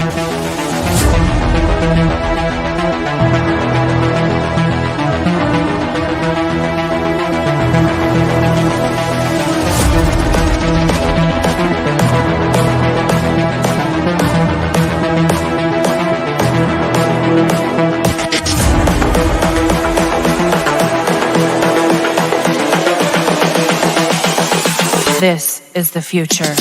This is the future.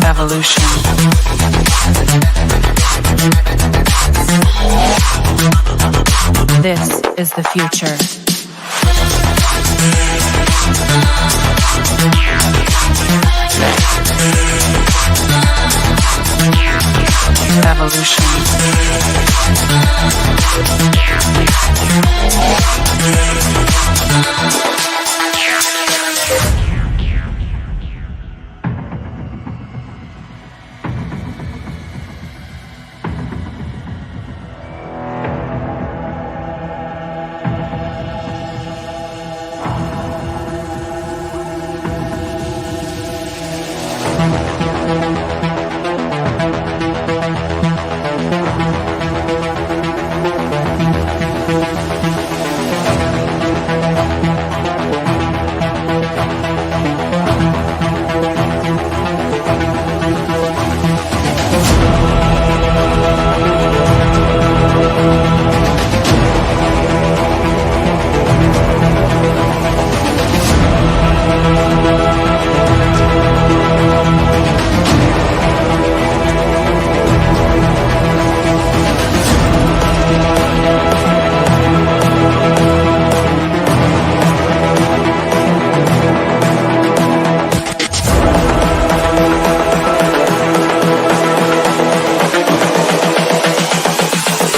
Evolution. This is the future. Evolution.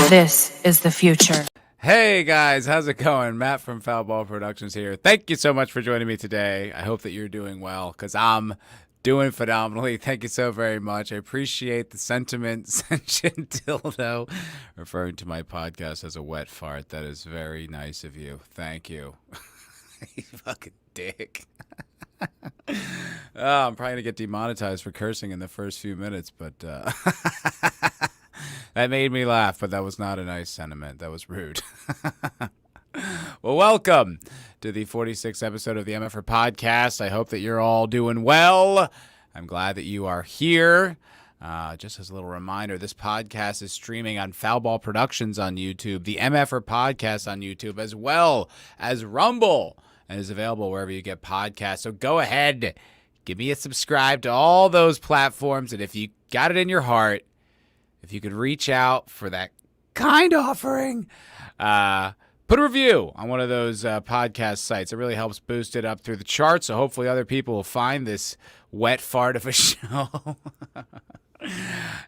This is the future. Hey guys, how's it going? Matt from Foulball Productions here. Thank you so much for joining me today. I hope that you're doing well because I'm doing phenomenally. Thank you so very much. I appreciate the sentiment. Sentient dildo, referring to my podcast as a wet fart. That is very nice of you. Thank you. You fucking dick. I'm probably going to get demonetized for cursing in the first few minutes, but that made me laugh, but that was not a nice sentiment. That was rude. Well, welcome to the 46th episode of the MFer Podcast. I hope that you're all doing well. I'm glad that you are here. Just as a little reminder, this podcast is streaming on Foulball Productions on YouTube, the MFer Podcast on YouTube, as well as Rumble, and is available wherever you get podcasts. So go ahead, give me a subscribe to all those platforms, and if you got it in your heart, if you could reach out for that kind offering, put a review on one of those podcast sites. It really helps boost it up through the charts, so hopefully other people will find this wet fart of a show.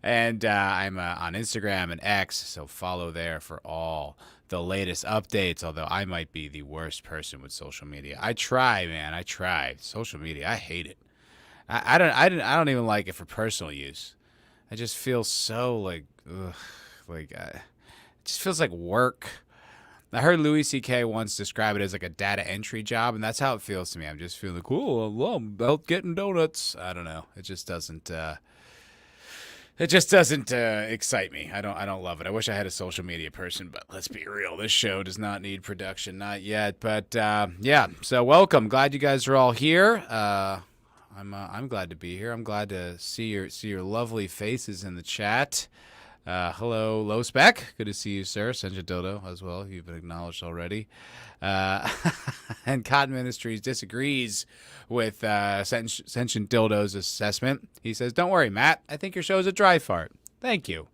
And I'm on Instagram and X, so follow there for all the latest updates, although I might be the worst person with social media. I try, man. I try. Social media, I hate it. I don't even like it for personal use. I just feel so like it just feels like work. I heard Louis C.K. once describe it as like a data entry job, and that's how it feels to me. I'm just feeling cool. I love out getting donuts. I don't know. It just doesn't. Excite me. I don't love it. I wish I had a social media person, but let's be real. This show does not need production, not yet. But yeah. So welcome. Glad you guys are all here. I'm glad to be here. I'm glad to see your lovely faces in the chat. Hello, Low Spec. Good to see you, sir. Senja Dodo as well. You've been acknowledged already. And Cotton Ministries disagrees with Sentient Dildo's assessment. He says, "Don't worry, Matt. I think your show is a dry fart." Thank you.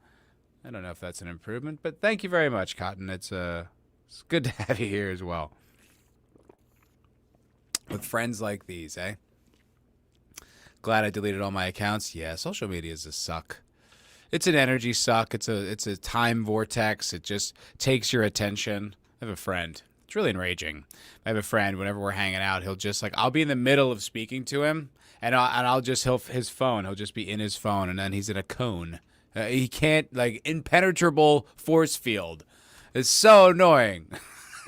I don't know if that's an improvement, but thank you very much, Cotton. It's good to have you here as well. With friends like these, eh? Glad I deleted all my accounts. Yeah, social media is a suck. It's an energy suck. It's a time vortex. It just takes your attention. I have a friend. It's really enraging. I have a friend. Whenever we're hanging out, he'll just I'll be in the middle of speaking to him, and I'll just his phone. He'll just be in his phone, and then he's in a cone. He can't impenetrable force field. It's so annoying.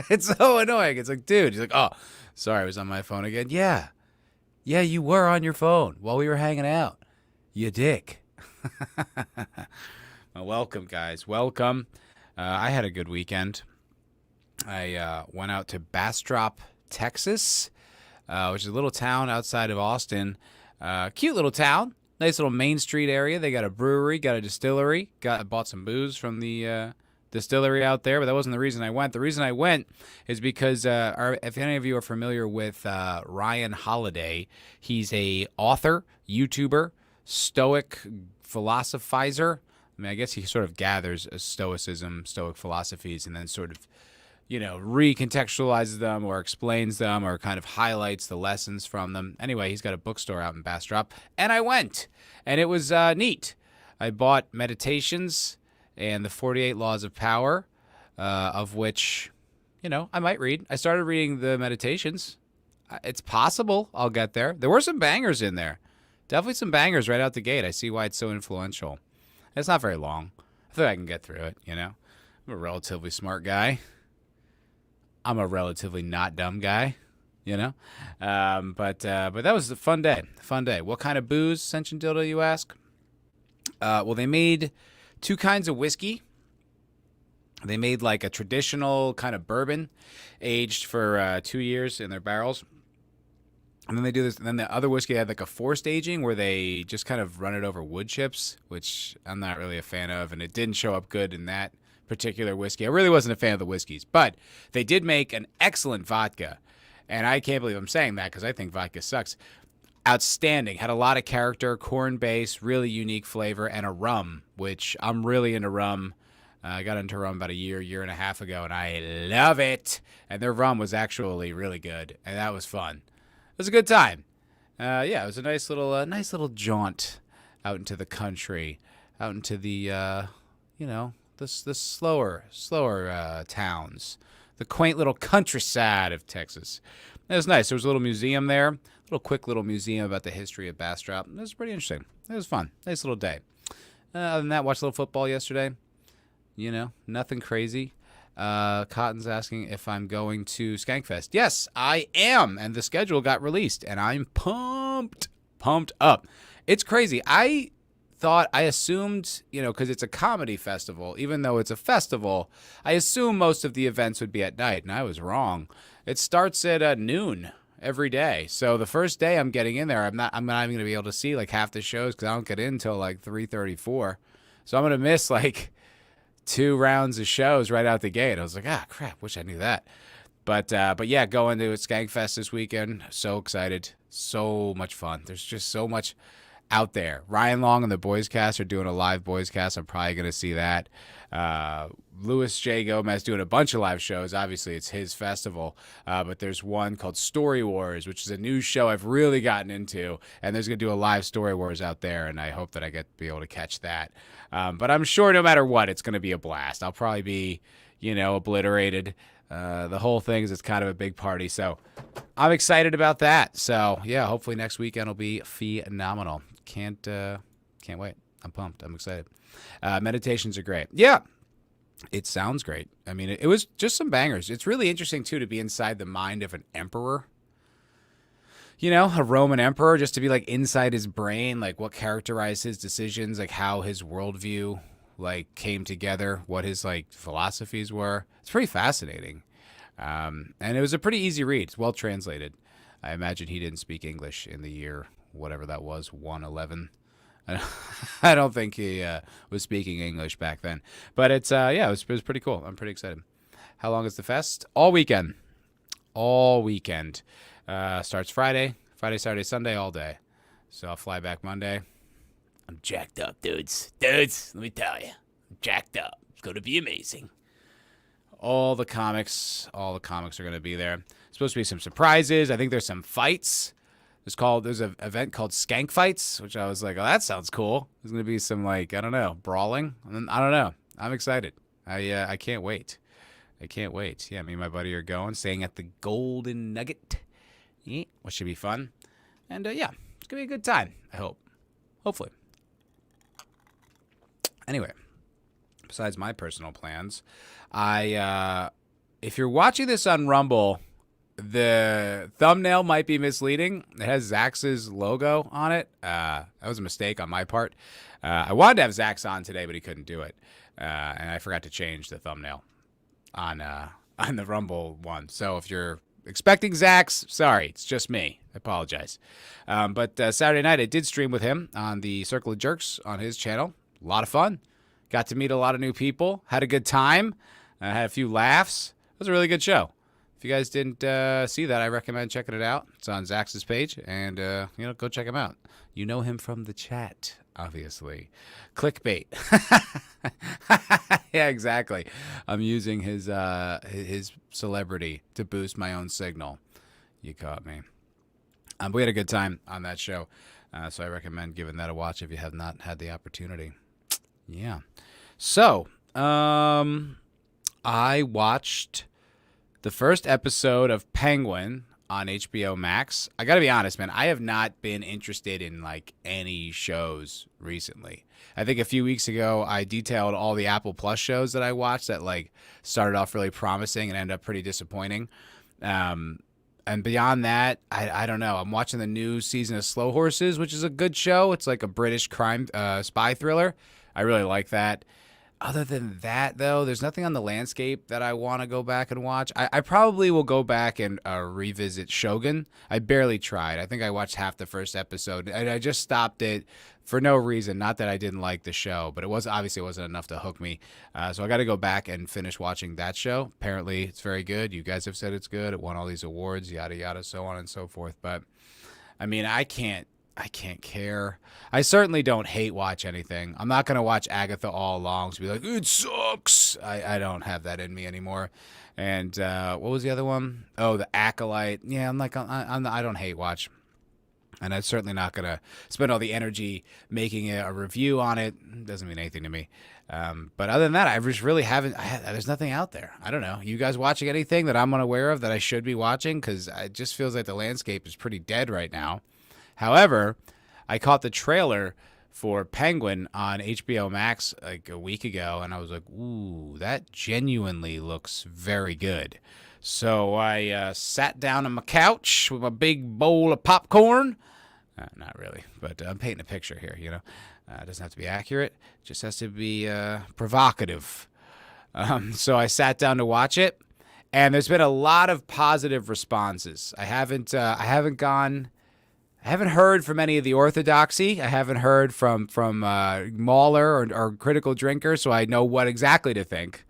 It's so annoying. It's like, dude, he's like, oh, sorry, I was on my phone again. Yeah, you were on your phone while we were hanging out. You dick. Well, welcome, guys. Welcome. I had a good weekend. I went out to Bastrop, Texas, which is a little town outside of Austin. Cute little town. Nice little Main Street area. They got a brewery, got a distillery. Bought some booze from the distillery out there, but that wasn't the reason I went. The reason I went is because if any of you are familiar with Ryan Holiday, he's a author, YouTuber, Stoic philosophizer. I mean, I guess he sort of gathers Stoicism, Stoic philosophies, and then sort of, recontextualizes them or explains them or kind of highlights the lessons from them. Anyway, he's got a bookstore out in Bastrop, and I went, and it was neat. I bought Meditations and the 48 Laws of Power, of which, I might read. I started reading the Meditations. It's possible I'll get there. There were some bangers in there. Definitely some bangers right out the gate. I see why it's so influential. It's not very long. I think I can get through it, I'm a relatively smart guy. I'm a relatively not dumb guy, But that was a fun day. Fun day. What kind of booze, Sentient Dildo, you ask? Well, they made two kinds of whiskey. They made like a traditional kind of bourbon aged for 2 years in their barrels. And then they do this. And then the other whiskey had like a forced aging where they just kind of run it over wood chips, which I'm not really a fan of. And it didn't show up good in that particular whiskey. I really wasn't a fan of the whiskeys. But they did make an excellent vodka. And I can't believe I'm saying that because I think vodka sucks. Outstanding. Had a lot of character, corn base, really unique flavor, and a rum, which I'm really into rum. I got into rum about a year and a half ago, and I love it. And their rum was actually really good, and that was fun. It was a good time. It was a nice little jaunt out into the country, out into the the slower towns, the quaint little countryside of Texas. It was nice. There was a little museum there, quick little museum about the history of Bastrop. It was pretty interesting. It was fun. Nice little day. Other than that, watched a little football yesterday. Nothing crazy. Cotton's asking if I'm going to Skankfest. Yes, I am. And the schedule got released, and I'm pumped up. It's crazy. I assumed, because it's a comedy festival, even though it's a festival, I assume most of the events would be at night, and I was wrong. It starts at noon every day. So the first day I'm getting in there, I'm not even going to be able to see like half the shows because I don't get in until like 3:34. So I'm going to miss like 2 rounds of shows right out the gate. I was like, crap, wish I knew that. But yeah, going to Skankfest this weekend. So excited. So much fun. There's just so much out there. Ryan Long and the Boys Cast are doing a live Boys Cast. I'm probably going to see that. Louis J. Gomez doing a bunch of live shows. Obviously, it's his festival. But there's one called Story Wars, which is a new show I've really gotten into. And there's going to do a live Story Wars out there. And I hope that I get to be able to catch that. But I'm sure no matter what, it's going to be a blast. I'll probably be, obliterated. The whole thing is it's kind of a big party. So I'm excited about that. So, yeah, hopefully next weekend will be phenomenal. Can't wait. I'm pumped. I'm excited. Meditations are great. Yeah, it sounds great. I mean, it was just some bangers. It's really interesting, too, to be inside the mind of an emperor. A Roman emperor, just to be like inside his brain, like what characterized his decisions, like how his worldview like came together, what his like philosophies were. It's pretty fascinating. And it was a pretty easy read. It's well translated. I imagine he didn't speak English in the year, whatever that was, 111. I don't think he was speaking English back then. But it was pretty cool. I'm pretty excited. How long is the fest? All weekend. Starts Friday, Saturday, Sunday, all day. So I'll fly back Monday. I'm jacked up, dudes. Let me tell you. I'm jacked up. It's going to be amazing. All the comics are going to be there. Supposed to be some surprises. I think there's some fights. There's an event called Skank Fights, which I was like, oh, that sounds cool. There's going to be some brawling. I don't know. I'm excited. I can't wait. Yeah, me and my buddy are going, staying at the Golden Nugget. Yeah, which should be fun. And it's going to be a good time, I hope. Hopefully. Anyway, besides my personal plans, I if you're watching this on Rumble, the thumbnail might be misleading. It has Zach's logo on it. That was a mistake on my part. I wanted to have Zach's on today, but he couldn't do it. And I forgot to change the thumbnail on the Rumble one. So if you're expecting Zach's, sorry, it's just me. I apologize. But Saturday night, I did stream with him on the Circle of Jerks on his channel. A lot of fun. Got to meet a lot of new people. Had a good time. Had a few laughs. It was a really good show. If you guys didn't see that, I recommend checking it out. It's on Zach's page, and go check him out. You know him from the chat, obviously. Clickbait. Yeah, exactly. I'm using his celebrity to boost my own signal. You caught me. We had a good time on that show, so I recommend giving that a watch if you have not had the opportunity. Yeah. So, I watched the first episode of Penguin on HBO Max. I gotta be honest, man. I have not been interested in like any shows recently. I think a few weeks ago I detailed all the Apple Plus shows that I watched that like started off really promising and ended up pretty disappointing. And beyond that, I don't know. I'm watching the new season of Slow Horses, which is a good show. It's like a British crime spy thriller. I really like that. Other than that, though, there's nothing on the landscape that I want to go back and watch. I probably will go back and revisit Shogun. I barely tried. I think I watched half the first episode, and I just stopped it for no reason. Not that I didn't like the show, but it wasn't enough to hook me. So I got to go back and finish watching that show. Apparently, it's very good. You guys have said it's good. It won all these awards, yada yada, so on and so forth. But I mean, I can't care. I certainly don't hate watch anything. I'm not going to watch Agatha all along to be like, it sucks. I don't have that in me anymore. And what was the other one? Oh, The Acolyte. Yeah, I don't hate watch. And I'm certainly not going to spend all the energy making a review on it. It doesn't mean anything to me. But other than that, I just really there's nothing out there. I don't know. You guys watching anything that I'm unaware of that I should be watching? Because it just feels like the landscape is pretty dead right now. However, I caught the trailer for Penguin on HBO Max like a week ago, and I was like, ooh, that genuinely looks very good. So I sat down on my couch with my big bowl of popcorn. Not really, but I'm painting a picture here, you know. It doesn't have to be accurate. It just has to be provocative. So I sat down to watch it, and there's been a lot of positive responses. I haven't heard from any of the orthodoxy. I haven't heard from Mauler or Critical Drinker, so I know what exactly to think.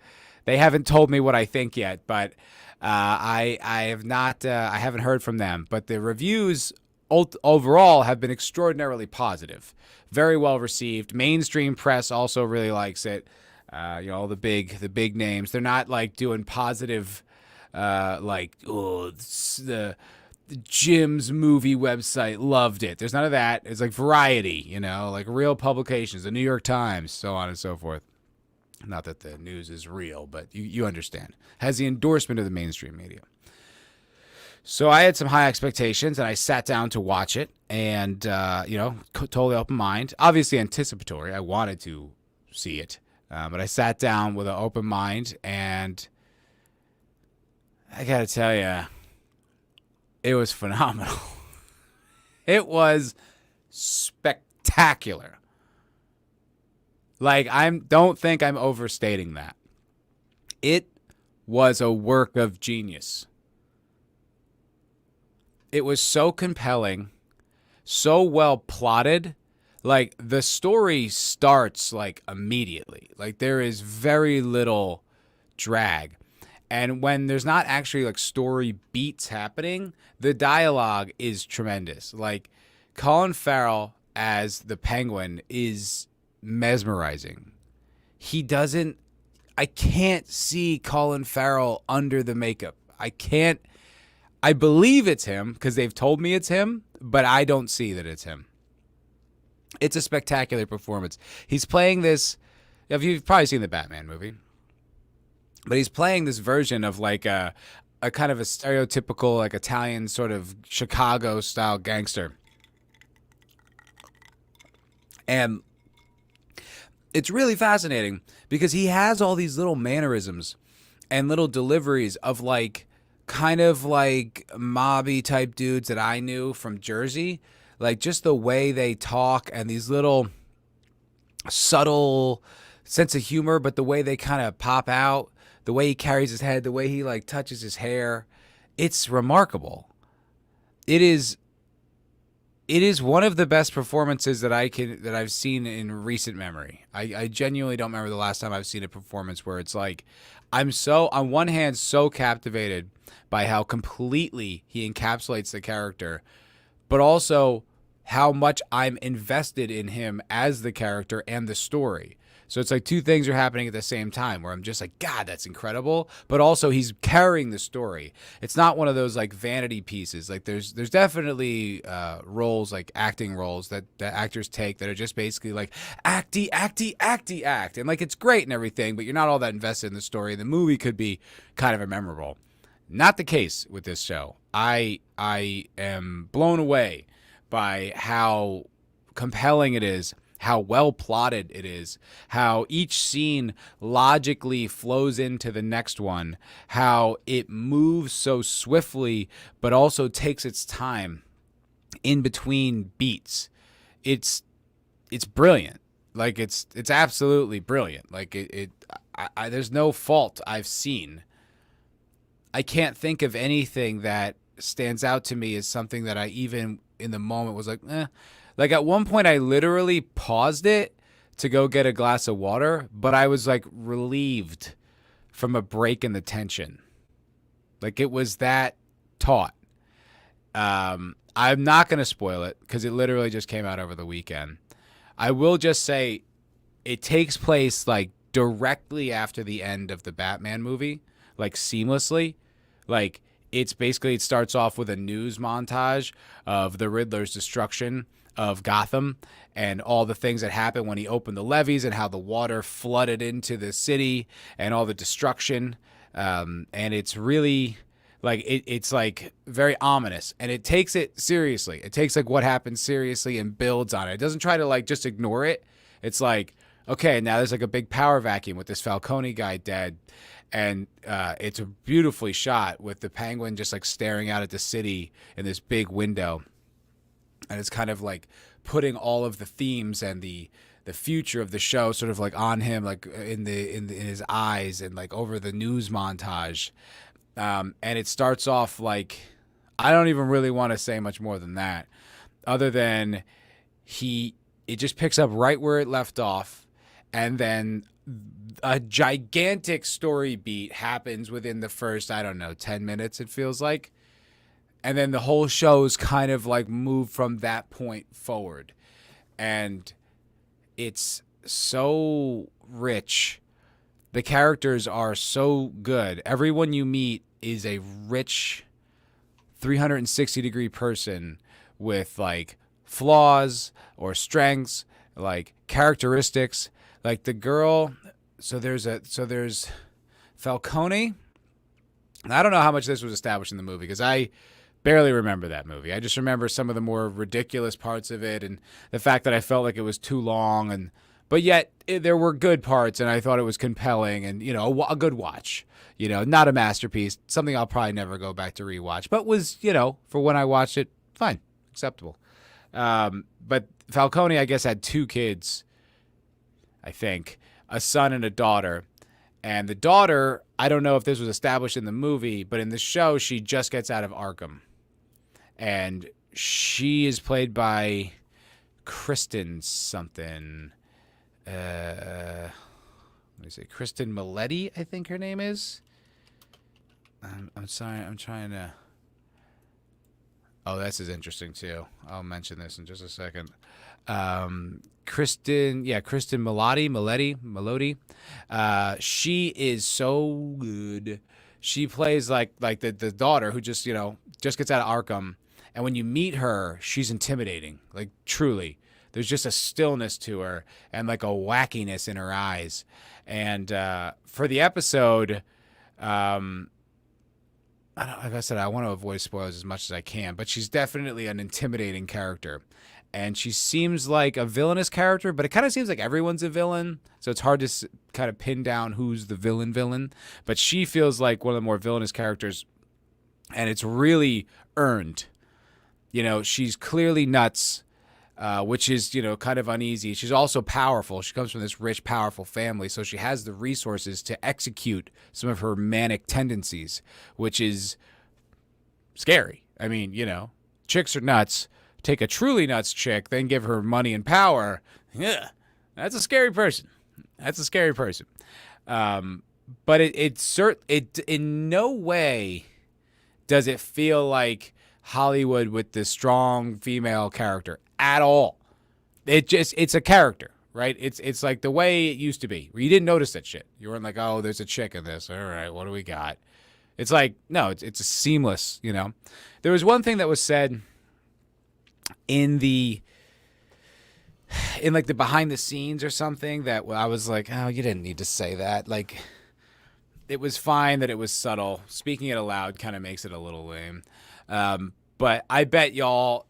They haven't told me what I think yet, but I haven't heard from them. But the reviews overall have been extraordinarily positive, very well received. Mainstream press also really likes it. All the big names. They're not like doing positive, the Jim's movie website loved it. There's none of that. It's like Variety, like real publications, the New York Times, so on and so forth. Not that the news is real, but you understand. Has the endorsement of the mainstream media. So I had some high expectations, and I sat down to watch it, and, totally open mind. Obviously anticipatory. I wanted to see it, but I sat down with an open mind, and I got to tell you, it was phenomenal. It was spectacular. Like, don't think I'm overstating that. It was a work of genius. It was so compelling, so well plotted. Like, the story starts, like, immediately. Like, there is very little drag. And when there's not actually like story beats happening, the dialogue is tremendous. Like Colin Farrell as the Penguin is mesmerizing. I can't see Colin Farrell under the makeup. I believe it's him because they've told me it's him, but I don't see that it's him. It's a spectacular performance. He's playing this, you've probably seen the Batman movie. But he's playing this version of like a kind of a stereotypical like Italian sort of Chicago style gangster. And it's really fascinating because he has all these little mannerisms and little deliveries of like kind of like mobby type dudes that I knew from Jersey, like just the way they talk and these little subtle sense of humor, but the way they kind of pop out, the way he carries his head, the way he like touches his hair, it's remarkable. It is one of the best performances that I've seen in recent memory. I genuinely don't remember the last time I've seen a performance where it's like I'm so on one hand so captivated by how completely he encapsulates the character, but also how much I'm invested in him as the character and the story. So it's like two things are happening at the same time where I'm just like, God, that's incredible. But also he's carrying the story. It's not one of those like vanity pieces. Like there's definitely roles, like acting roles that actors take that are just basically like act. And like it's great and everything, but you're not all that invested in the story. The movie could be kind of memorable. Not the case with this show. I am blown away by how compelling it is, how well plotted it is, how each scene logically flows into the next one, how it moves so swiftly but also takes its time in between beats. It's brilliant. Like it's absolutely brilliant. Like there's no fault I've seen. I can't think of anything that stands out to me as something that I even in the moment was like, eh. Like at one point I literally paused it to go get a glass of water, but I was like relieved from a break in the tension. Like it was that taut. I'm not going to spoil it because it literally just came out over the weekend. I will just say it takes place like directly after the end of the Batman movie, like seamlessly. Like it's basically, it starts off with a news montage of the Riddler's destruction of Gotham and all the things that happened when he opened the levees and how the water flooded into the city and all the destruction. And it's really like, it's like very ominous and it takes it seriously. It takes like what happened seriously and builds on it. It doesn't try to like just ignore it. It's like, okay, now there's like a big power vacuum with this Falcone guy dead. And it's beautifully shot with the Penguin just like staring out at the city in this big window. And it's kind of like putting all of the themes and the future of the show sort of like on him, like in his eyes and like over the news montage. And it starts off like, I don't even really want to say much more than that, other than it just picks up right where it left off. And then a gigantic story beat happens within the first, 10 minutes, it feels like. And then the whole show's kind of like moved from that point forward. And it's so rich. The characters are so good. Everyone you meet is a rich 360-degree person with like flaws or strengths, like characteristics. Like the girl, so there's Falcone. I don't know how much this was established in the movie because I barely remember that movie. I just remember some of the more ridiculous parts of it and the fact that I felt like it was too long, but yet there were good parts and I thought it was compelling and, a good watch. Not a masterpiece, something I'll probably never go back to rewatch, but was, for when I watched it, fine, acceptable. But Falcone, I guess, had two kids, I think, a son and a daughter. And the daughter, I don't know if this was established in the movie, but in the show, she just gets out of Arkham. And she is played by Kristen something. Let me see. Kristen Milletti, I think her name is. I'm sorry. I'm trying to. Oh, this is interesting too. I'll mention this in just a second. Kristen Milletti. She is so good. She plays like the daughter who just gets out of Arkham, and when you meet her, she's intimidating. Like truly, there's just a stillness to her and like a wackiness in her eyes. And for the episode, like I said, I want to avoid spoilers as much as I can, but she's definitely an intimidating character. And she seems like a villainous character, but it kind of seems like everyone's a villain. So it's hard to kind of pin down who's the villain. But she feels like one of the more villainous characters, and it's really earned. She's clearly nuts, which is, kind of uneasy. She's also powerful. She comes from this rich, powerful family, so she has the resources to execute some of her manic tendencies, which is scary. I mean, chicks are nuts. Take a truly nuts chick, then give her money and power. Yeah, that's a scary person. But it in no way does it feel like Hollywood with the strong female character at all. It's a character, right? It's like the way it used to be, where you didn't notice that shit. You weren't like, oh, there's a chick in this. All right, what do we got? It's like, no, it's a seamless, There was one thing that was said in the behind the scenes or something that I was like, oh, you didn't need to say that. Like, it was fine that it was subtle. Speaking it aloud kind of makes it a little lame. But I bet y'all,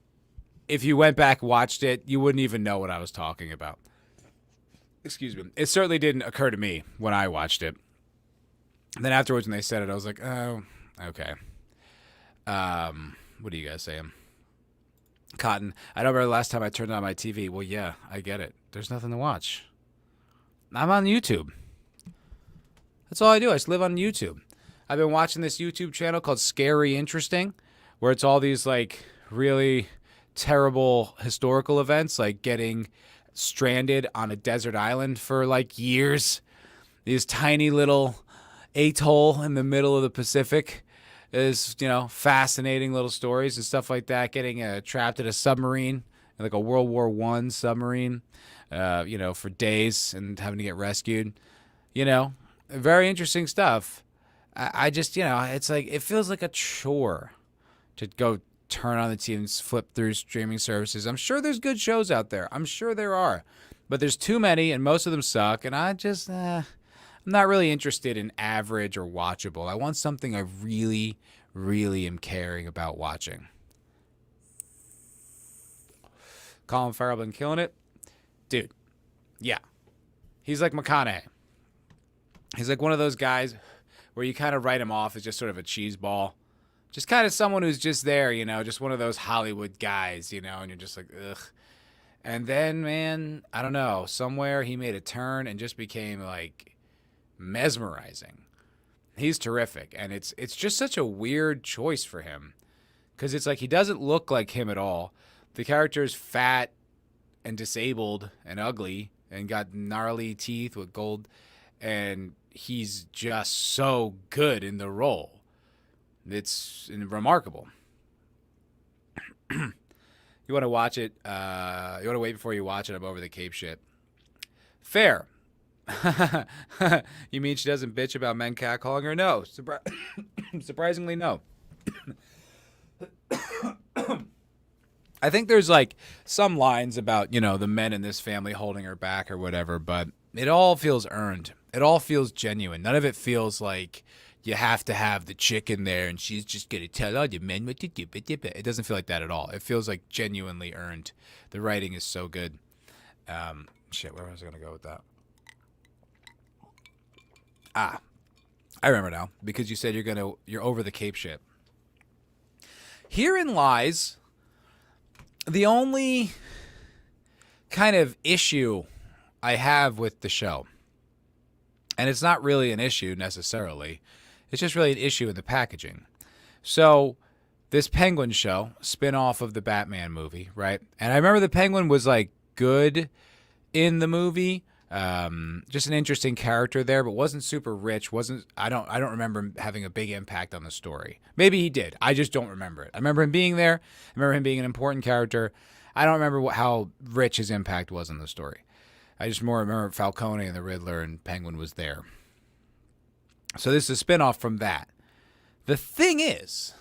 if you went back and watched it, you wouldn't even know what I was talking about. Excuse me. It certainly didn't occur to me when I watched it. And then afterwards when they said it, I was like, oh, okay. What are you guys saying? Cotton, I don't remember the last time I turned on my TV. Well, yeah, I get it. There's nothing to watch. I'm on YouTube. That's all I do. I just live on YouTube. I've been watching this YouTube channel called Scary Interesting, where it's all these like really terrible historical events, like getting stranded on a desert island for like years. These tiny little atoll in the middle of the Pacific is, fascinating little stories and stuff like that. Getting trapped in a submarine, like a World War I submarine, for days and having to get rescued. Very interesting stuff. I just, it's like, it feels like a chore to go turn on the TV and flip through streaming services. I'm sure there's good shows out there. I'm sure there are. But there's too many, and most of them suck, and I just, I'm not really interested in average or watchable. I want something I really, really am caring about watching. Colin Farrell been killing it. Dude, yeah. He's like McConaughey. He's like one of those guys where you kind of write him off as just sort of a cheese ball. Just kind of someone who's just there, just one of those Hollywood guys, and you're just like, ugh. And then, man, I don't know, somewhere he made a turn and just became like mesmerizing. He's terrific, and it's just such a weird choice for him, because it's like he doesn't look like him at all. The character's fat and disabled and ugly and got gnarly teeth with gold, and he's just so good in the role. It's remarkable. You want to watch it? You want to wait before you watch it? I'm over the Cape shit. Fair. You mean she doesn't bitch about men catcalling her? No. Surprisingly, no. I think there's like some lines about, the men in this family holding her back or whatever, but it all feels earned. It all feels genuine. None of it feels like you have to have the chick in there and she's just going to tell all the men what to do. It doesn't feel like that at all. It feels like genuinely earned. The writing is so good. Where was I going to go with that? I remember now, because you said you're over the Cape shit. Herein lies the only kind of issue I have with the show. And it's not really an issue necessarily. It's just really an issue in the packaging. So this Penguin show, spin-off of the Batman movie, right? And I remember the Penguin was like good in the movie. Just an interesting character there, but wasn't super rich. I don't remember him having a big impact on the story. Maybe he did. I just don't remember it. I remember him being there. I remember him being an important character. I don't remember how rich his impact was in the story. I just more remember Falcone and the Riddler, and Penguin was there. So this is a spinoff from that. The thing is,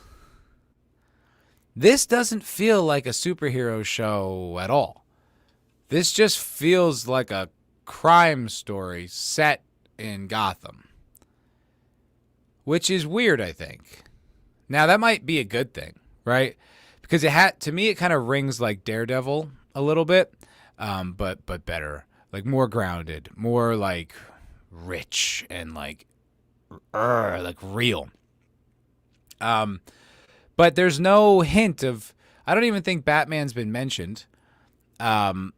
this doesn't feel like a superhero show at all. This just feels like a crime story set in Gotham, which is weird, I think. Now, that might be a good thing, right? Because to me, it kind of rings like Daredevil a little bit, but better, like more grounded, more like rich and like real. But there's no hint of. I don't even think Batman's been mentioned. The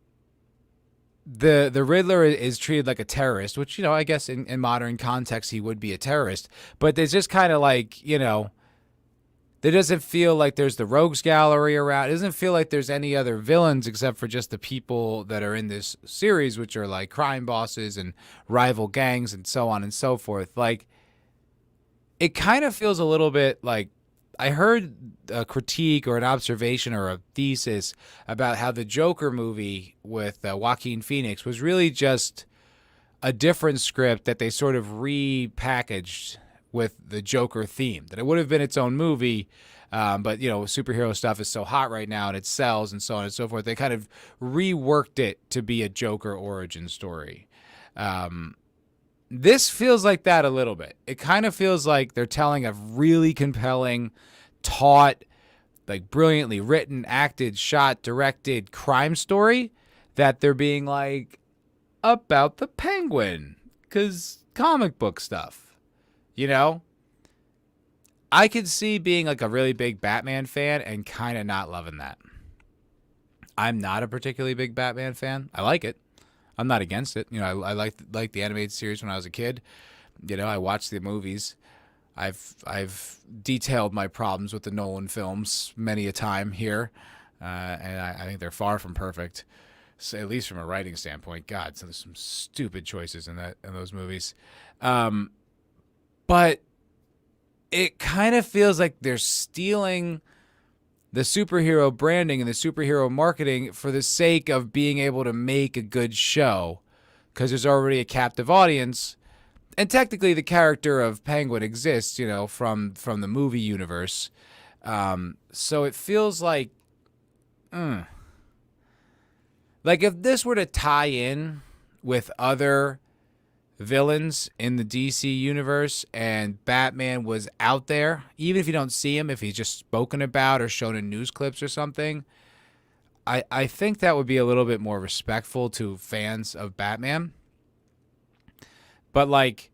Riddler is treated like a terrorist, which, you know, I guess in modern context he would be a terrorist. But there's just kind of like, you know, there doesn't feel like there's the rogues gallery around. It doesn't feel like there's any other villains except for just the people that are in this series, which are like crime bosses and rival gangs and so on and so forth. Like, it kind of feels a little bit like, I heard a critique or an observation or a thesis about how the Joker movie with Joaquin Phoenix was really just a different script that they sort of repackaged with the Joker theme. That it would have been its own movie, but, you know, superhero stuff is so hot right now and it sells and so on and so forth. They kind of reworked it to be a Joker origin story. This feels like that a little bit. It kind of feels like they're telling a really compelling, taut, like brilliantly written, acted, shot, directed crime story that they're being like about the Penguin, because comic book stuff, you know? I could see being like a really big Batman fan and kind of not loving that. I'm not a particularly big Batman fan. I like it. I'm not against it. You know, I liked the animated series when I was a kid. You know, I watched the movies. I've detailed my problems with the Nolan films many a time here, and I think they're far from perfect, so at least from a writing standpoint. God, so there's some stupid choices in those movies, but it kind of feels like they're stealing the superhero branding and the superhero marketing for the sake of being able to make a good show, because there's already a captive audience. And technically, the character of Penguin exists, you know, from the movie universe. So it feels like, like if this were to tie in with other villains in the DC universe and Batman was out there, even if you don't see him, if he's just spoken about or shown in news clips or something, I think that would be a little bit more respectful to fans of Batman. But, like,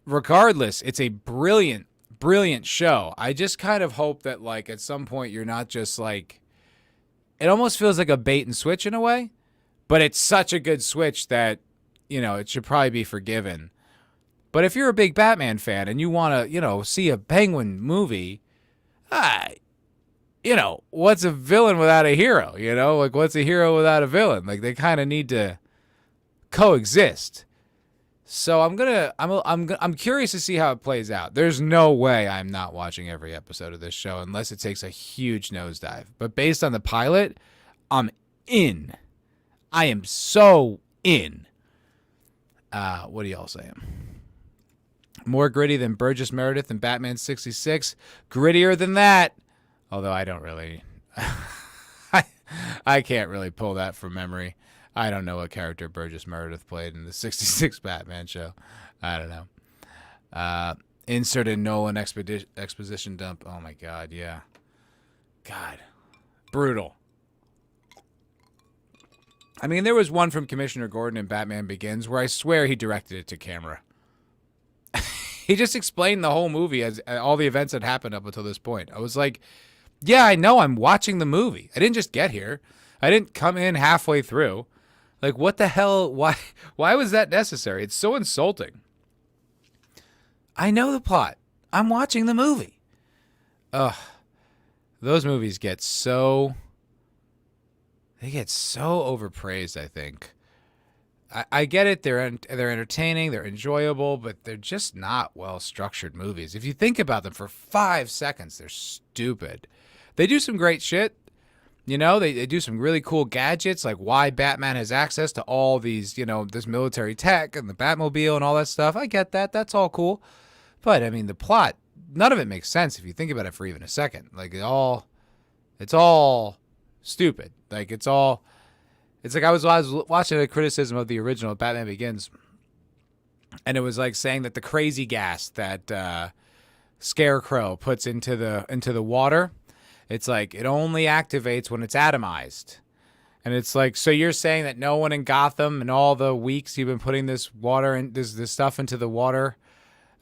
regardless, it's a brilliant, brilliant show. I just kind of hope that, like, at some point you're not just, like... It almost feels like a bait and switch in a way, but it's such a good switch that, you know, it should probably be forgiven. But if you're a big Batman fan and you want to, you know, see a Penguin movie, you know, what's a villain without a hero? You know, like, what's a hero without a villain? Like, they kind of need to coexist. So I'm curious to see how it plays out. There's no way I'm not watching every episode of this show unless it takes a huge nosedive. But based on the pilot, I'm in. I am so in. What do y'all say? More gritty than Burgess Meredith in Batman 66. Grittier than that. Although I don't really... I can't really pull that from memory. I don't know what character Burgess Meredith played in the 66 Batman show. I don't know. Insert a Nolan exposition dump. Oh, my God, yeah. God. Brutal. I mean, there was one from Commissioner Gordon in Batman Begins where I swear he directed it to camera. He just explained the whole movie as all the events that happened up until this point. I was like, yeah, I know, I'm watching the movie. I didn't just get here. I didn't come in halfway through. Like, what the hell? Why was that necessary? It's so insulting. I know the plot. I'm watching the movie. Ugh. Those movies get so... They get so overpraised, I think. I get it. They're entertaining. They're enjoyable, but they're just not well-structured movies. If you think about them for 5 seconds, they're stupid. They do some great shit. You know, they do some really cool gadgets, like why Batman has access to all these, you know, this military tech and the Batmobile and all that stuff. I get that. That's all cool. But, I mean, the plot, none of it makes sense if you think about it for even a second. Like, it's all stupid. Like, it's like I was watching a criticism of the original Batman Begins, and it was like saying that the crazy gas that Scarecrow puts into the water, it's like it only activates when it's atomized. And it's like, so you're saying that no one in Gotham and all the weeks you've been putting this water and this stuff into the water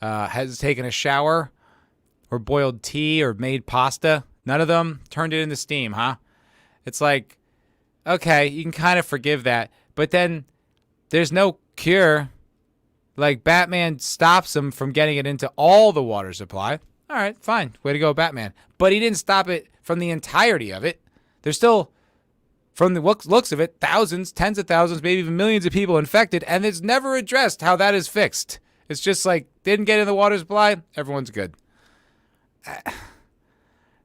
has taken a shower or boiled tea or made pasta? None of them turned it into steam, huh? It's like, okay, you can kind of forgive that. But then there's no cure. Like, Batman stops him from getting it into all the water supply. All right, fine. Way to go, Batman. But he didn't stop it from the entirety of it. There's still, from the looks of it, thousands, tens of thousands, maybe even millions of people infected, and it's never addressed how that is fixed. It's just like, didn't get in the water supply, everyone's good.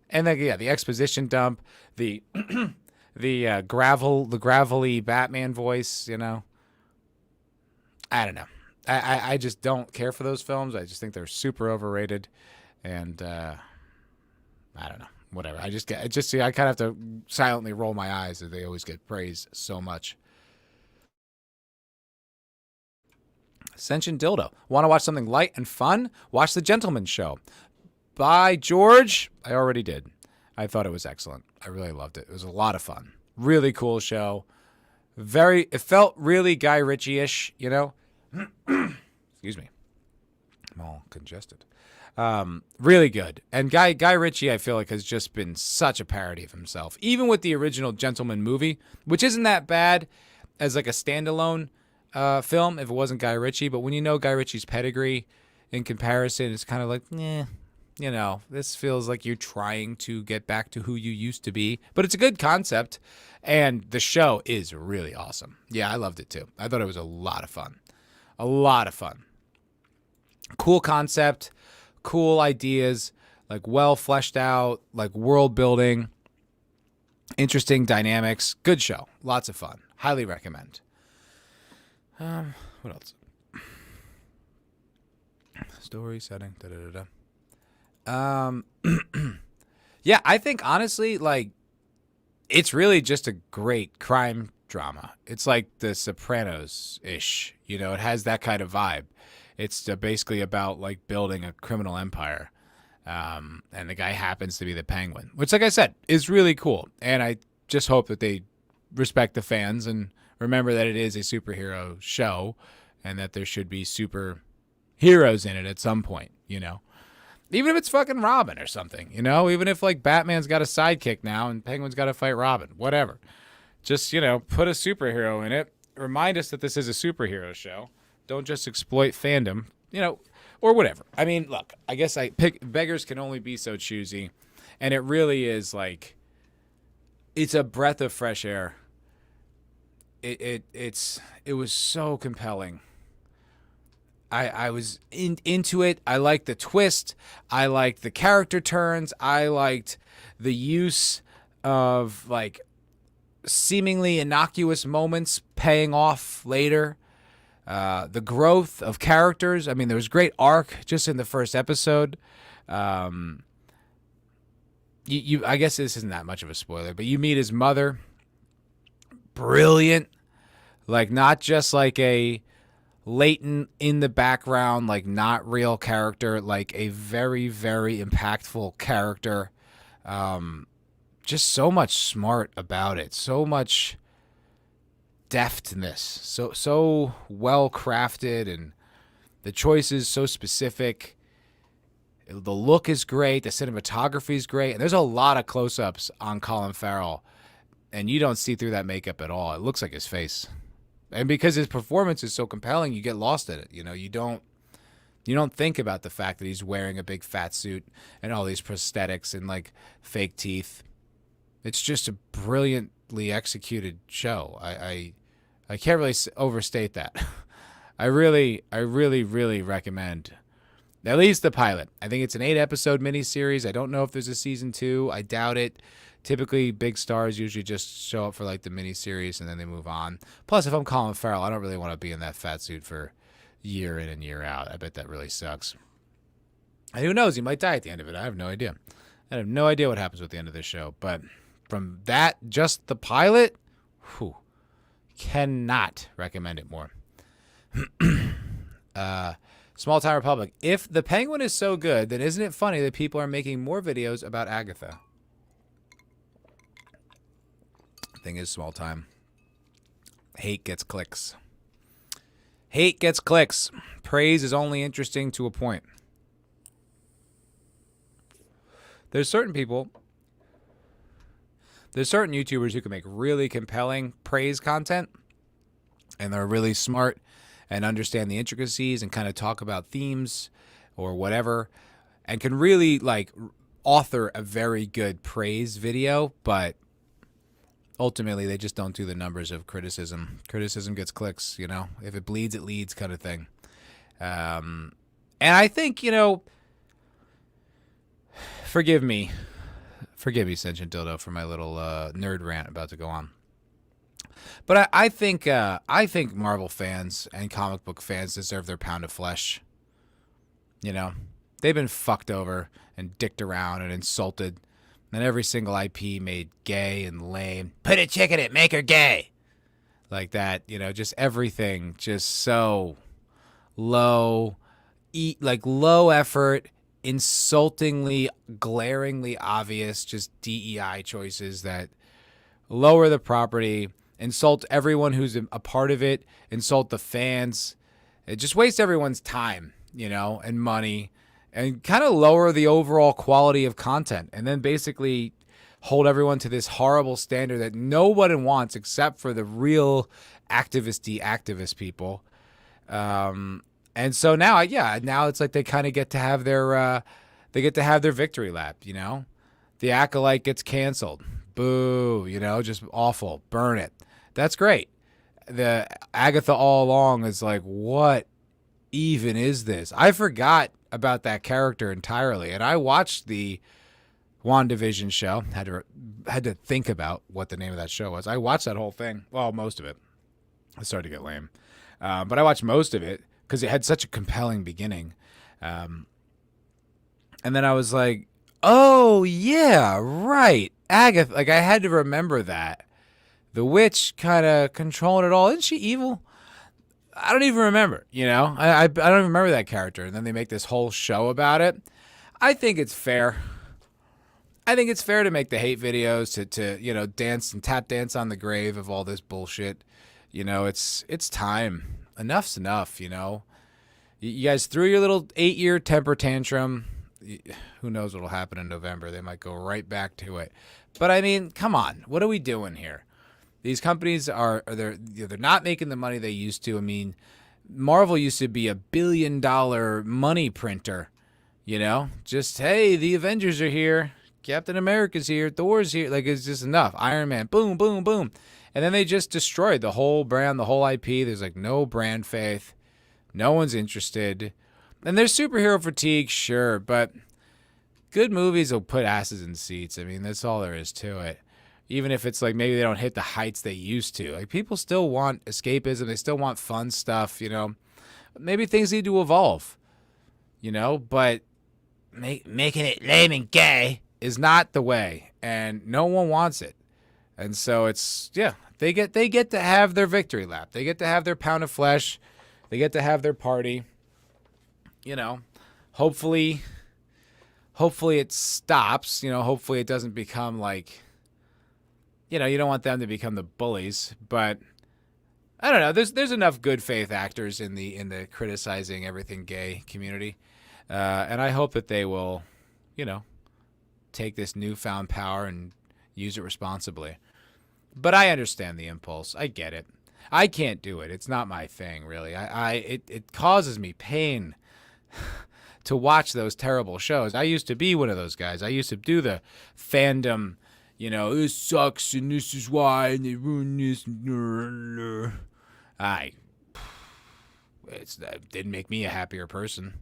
And then, yeah, the exposition dump, the the gravelly Batman voice, you know. I don't know. I just don't care for those films. I just think they're super overrated, and I don't know. Whatever. I kind of have to silently roll my eyes as they always get praised so much. Ascension Dildo. Want to watch something light and fun? Watch The Gentleman Show. By George. I already did. I thought it was excellent. I really loved it. It was a lot of fun. Really cool show. It felt really Guy Ritchie-ish, you know? Excuse me. I'm all congested. Really good. And Guy Ritchie, I feel like, has just been such a parody of himself. Even with the original Gentleman movie, which isn't that bad as like a standalone film if it wasn't Guy Ritchie. But when you know Guy Ritchie's pedigree in comparison, it's kind of like, you know, this feels like you're trying to get back to who you used to be. But it's a good concept. And the show is really awesome. Yeah, I loved it too. I thought it was a lot of fun. A lot of fun. Cool concept. Cool ideas, like well fleshed out, like world building, interesting dynamics. Good show. Lots of fun. Highly recommend. What else? Story setting. Yeah, I think honestly, like, it's really just a great crime drama. It's like The Sopranos-ish. You know, it has that kind of vibe. It's basically about like building a criminal empire. And the guy happens to be the Penguin, which, like I said, is really cool. And I just hope that they respect the fans and remember that it is a superhero show and that there should be superheroes in it at some point, you know? Even if it's fucking Robin or something, you know? Even if like Batman's got a sidekick now and Penguin's got to fight Robin, whatever. Just, you know, put a superhero in it. Remind us that this is a superhero show. Don't just exploit fandom, you know, or whatever. I mean, look, I guess beggars can only be so choosy. And it really is like, it's a breath of fresh air. It was so compelling. I was into it. I liked the twist. I liked the character turns. I liked the use of like seemingly innocuous moments paying off later. The growth of characters. I mean, there was great arc just in the first episode. I guess this isn't that much of a spoiler, but you meet his mother. Brilliant. Like, not just like a latent in the background, like not real character, like a very, very impactful character. Just so much smart about it. So much deftness, so well crafted, and the choices so specific. The look is great, the cinematography is great, and there's a lot of close-ups on Colin Farrell, and you don't see through that makeup at all. It looks like his face, and because his performance is so compelling, you get lost in it. You know, you don't think about the fact that he's wearing a big fat suit and all these prosthetics and like fake teeth. It's just a brilliantly executed show. I can't really overstate that. I really recommend at least the pilot. I think it's an 8-episode miniseries. I don't know if there's a season 2. I doubt it. Typically, big stars usually just show up for like the miniseries and then they move on. Plus, if I'm Colin Farrell, I don't really want to be in that fat suit for year in and year out. I bet that really sucks. And who knows? He might die at the end of it. I have no idea. I have no idea what happens with the end of this show. But from that, just the pilot, cannot recommend it more. Small Time Republic. If the Penguin is so good, then isn't it funny that people are making more videos about Agatha? Thing is, Small Time. Hate gets clicks. Hate gets clicks. Praise is only interesting to a point. There's certain YouTubers who can make really compelling praise content, and they're really smart and understand the intricacies and kind of talk about themes or whatever, and can really like author a very good praise video, but ultimately they just don't do the numbers of criticism. Criticism gets clicks, you know. If it bleeds, it leads kind of thing. And I think, you know, forgive me, Sentient Dildo, for my little nerd rant about to go on. But I think Marvel fans and comic book fans deserve their pound of flesh. You know, they've been fucked over and dicked around and insulted, and every single IP made gay and lame. Put a chick in it, make her gay. Like that, you know, just everything just so low effort, insultingly, glaringly obvious, just DEI choices that lower the property, insult everyone who's a part of it, insult the fans. It just wastes everyone's time, you know, and money, and kind of lower the overall quality of content, and then basically hold everyone to this horrible standard that nobody wants except for the real activist people. And so now it's like they kind of get to have their victory lap, you know. The Acolyte gets canceled. Boo, you know, just awful. Burn it. That's great. The Agatha All Along is like, what even is this? I forgot about that character entirely, and I watched the WandaVision show. Had to think about what the name of that show was. I watched that whole thing. Well, most of it. It started to get lame. But I watched most of it because it had such a compelling beginning. And then I was like, oh, yeah, right. Agatha. Like, I had to remember that. The witch kind of controlling it all. Isn't she evil? I don't even remember, you know. I don't even remember that character. And then they make this whole show about it. I think it's fair. I think it's fair to make the hate videos, to you know, dance and tap dance on the grave of all this bullshit. You know, it's time. Enough's enough, you know. You guys threw your little 8-year temper tantrum. Who knows what'll happen in November? They might go right back to it. But I mean, come on. What are we doing here? These companies they're not making the money they used to. I mean, Marvel used to be $1 billion money printer, you know? Just, hey, the Avengers are here. Captain America's here. Thor's here. Like, it's just enough. Iron Man. Boom, boom, boom. And then they just destroyed the whole brand, the whole IP. There's like no brand faith. No one's interested. And there's superhero fatigue, sure, but good movies will put asses in seats. I mean, that's all there is to it. Even if it's like maybe they don't hit the heights they used to. Like, people still want escapism. They still want fun stuff, you know. Maybe things need to evolve, you know, but making it lame and gay is not the way, and no one wants it. And so it's, yeah, they get to have their victory lap. They get to have their pound of flesh. They get to have their party. You know, hopefully it stops. You know, hopefully it doesn't become like, you know, you don't want them to become the bullies. But I don't know. There's enough good faith actors in the criticizing everything gay community, and I hope that they will, you know, take this newfound power and use it responsibly. But I understand the impulse. I get it. I can't do it. It's not my thing, really. It causes me pain to watch those terrible shows. I used to be one of those guys. I used to do the fandom, you know, this sucks and this is why and they ruined this. It didn't make me a happier person,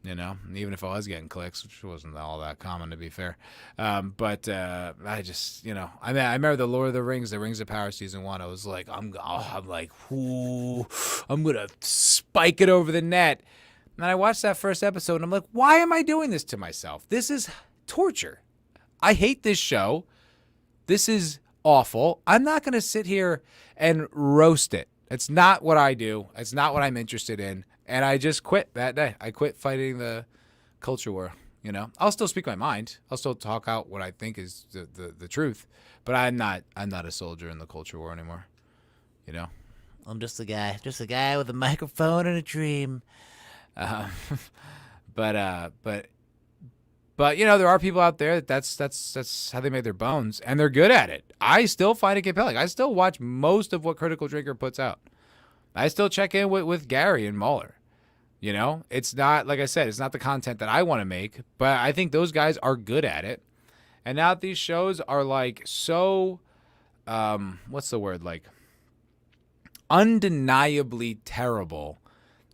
you know, even if I was getting clicks, which wasn't all that common, to be fair. But I just, you know, I mean, I remember the Lord of the Rings of Power season 1. I was like, I'm like, ooh, I'm gonna spike it over the net. And I watched that first episode, and I'm like, why am I doing this to myself? This is torture. I hate this show. This is awful. I'm not gonna sit here and roast it. It's not what I do. It's not what I'm interested in. And I just quit that day. I quit fighting the culture war. You know, I'll still speak my mind. I'll still talk out what I think is the truth. But I'm not a soldier in the culture war anymore. You know, I'm just a guy with a microphone and a dream. Uh, but you know, there are people out there that's how they made their bones, and they're good at it. I still find it compelling. I still watch most of what Critical Drinker puts out. I still check in with Gary and Mueller. You know, it's not, like I said, it's not the content that I want to make, but I think those guys are good at it. And now these shows are like so, what's the word? Like undeniably terrible.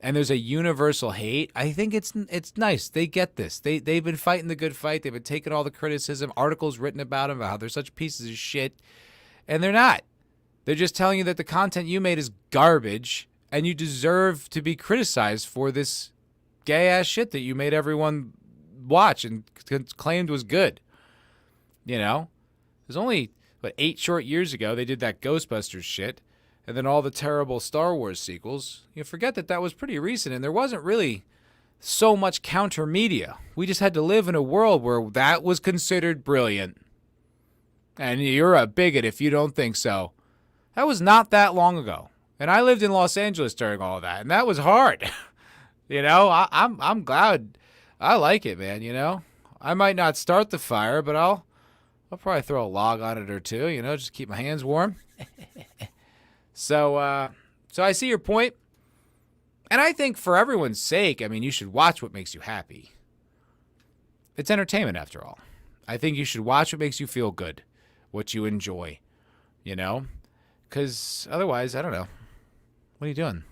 And there's a universal hate. I think it's nice. They get this. They've been fighting the good fight. They've been taking all the criticism, articles written about them, about how they're such pieces of shit. And they're not. They're just telling you that the content you made is garbage and you deserve to be criticized for this gay-ass shit that you made everyone watch and claimed was good. You know? It was only, 8 short years ago they did that Ghostbusters shit and then all the terrible Star Wars sequels. You forget that was pretty recent and there wasn't really so much counter media. We just had to live in a world where that was considered brilliant. And you're a bigot if you don't think so. That was not that long ago. And I lived in Los Angeles during all of that, and that was hard. You know, I'm glad. I like it, man, you know. I might not start the fire, but I'll probably throw a log on it or two, you know, just keep my hands warm. So I see your point. And I think for everyone's sake, I mean, you should watch what makes you happy. It's entertainment after all. I think you should watch what makes you feel good, what you enjoy, you know? Because otherwise, I don't know. What are you doing?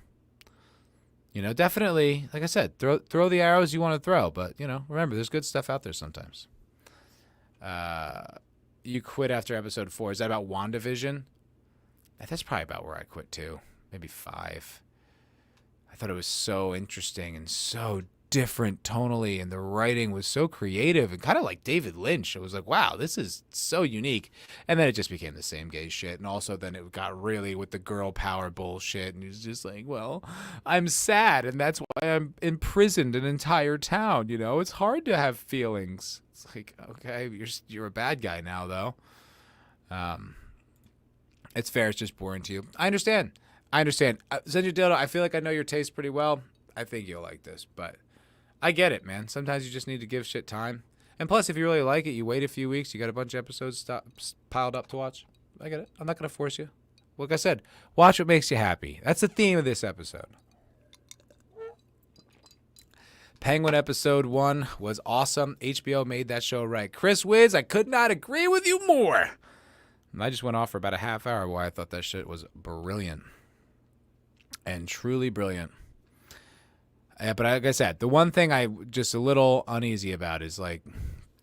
You know, definitely, like I said, throw the arrows you want to throw. But, you know, remember, there's good stuff out there sometimes. You quit after episode 4. Is that about WandaVision? That's probably about where I quit, too. Maybe 5. I thought it was so interesting and so different tonally, and the writing was so creative and kind of like David Lynch. It was like, wow, this is so unique. And then it just became the same gay shit. And also then it got really with the girl power bullshit. And he was just like, well, I'm sad, and that's why I'm imprisoned an entire town. You know, it's hard to have feelings. It's like, okay, you're a bad guy now, though. It's fair. It's just boring to you. I understand. Senor Dildo, I feel like I know your taste pretty well. I think you'll like this, but I get it, man. Sometimes you just need to give shit time. And plus, if you really like it, you wait a few weeks. You got a bunch of episodes piled up to watch. I get it. I'm not going to force you. Like I said, watch what makes you happy. That's the theme of this episode. Penguin episode 1 was awesome. HBO made that show right. Chris Wiz, I could not agree with you more. And I just went off for about a half hour where I thought that shit was brilliant. And truly brilliant. Yeah, but like I said, the one thing I just a little uneasy about is like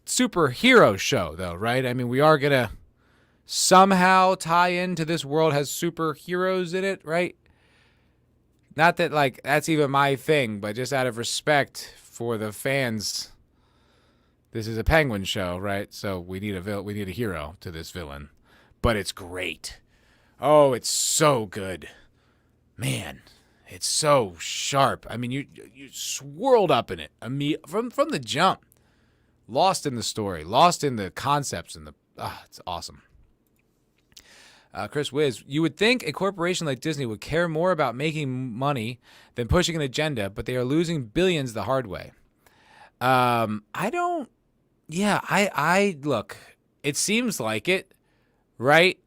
superhero show, though, right? I mean, we are going to somehow tie into this world has superheroes in it, right? Not that like that's even my thing, but just out of respect for the fans, this is a Penguin show, right? So we need a hero to this villain, but it's great. Oh, it's so good, man. It's so sharp. I mean, you swirled up in it from the jump. Lost in the story, lost in the concepts, and it's awesome. Chris Wiz, you would think a corporation like Disney would care more about making money than pushing an agenda, but they are losing billions the hard way. I look, it seems like it, right?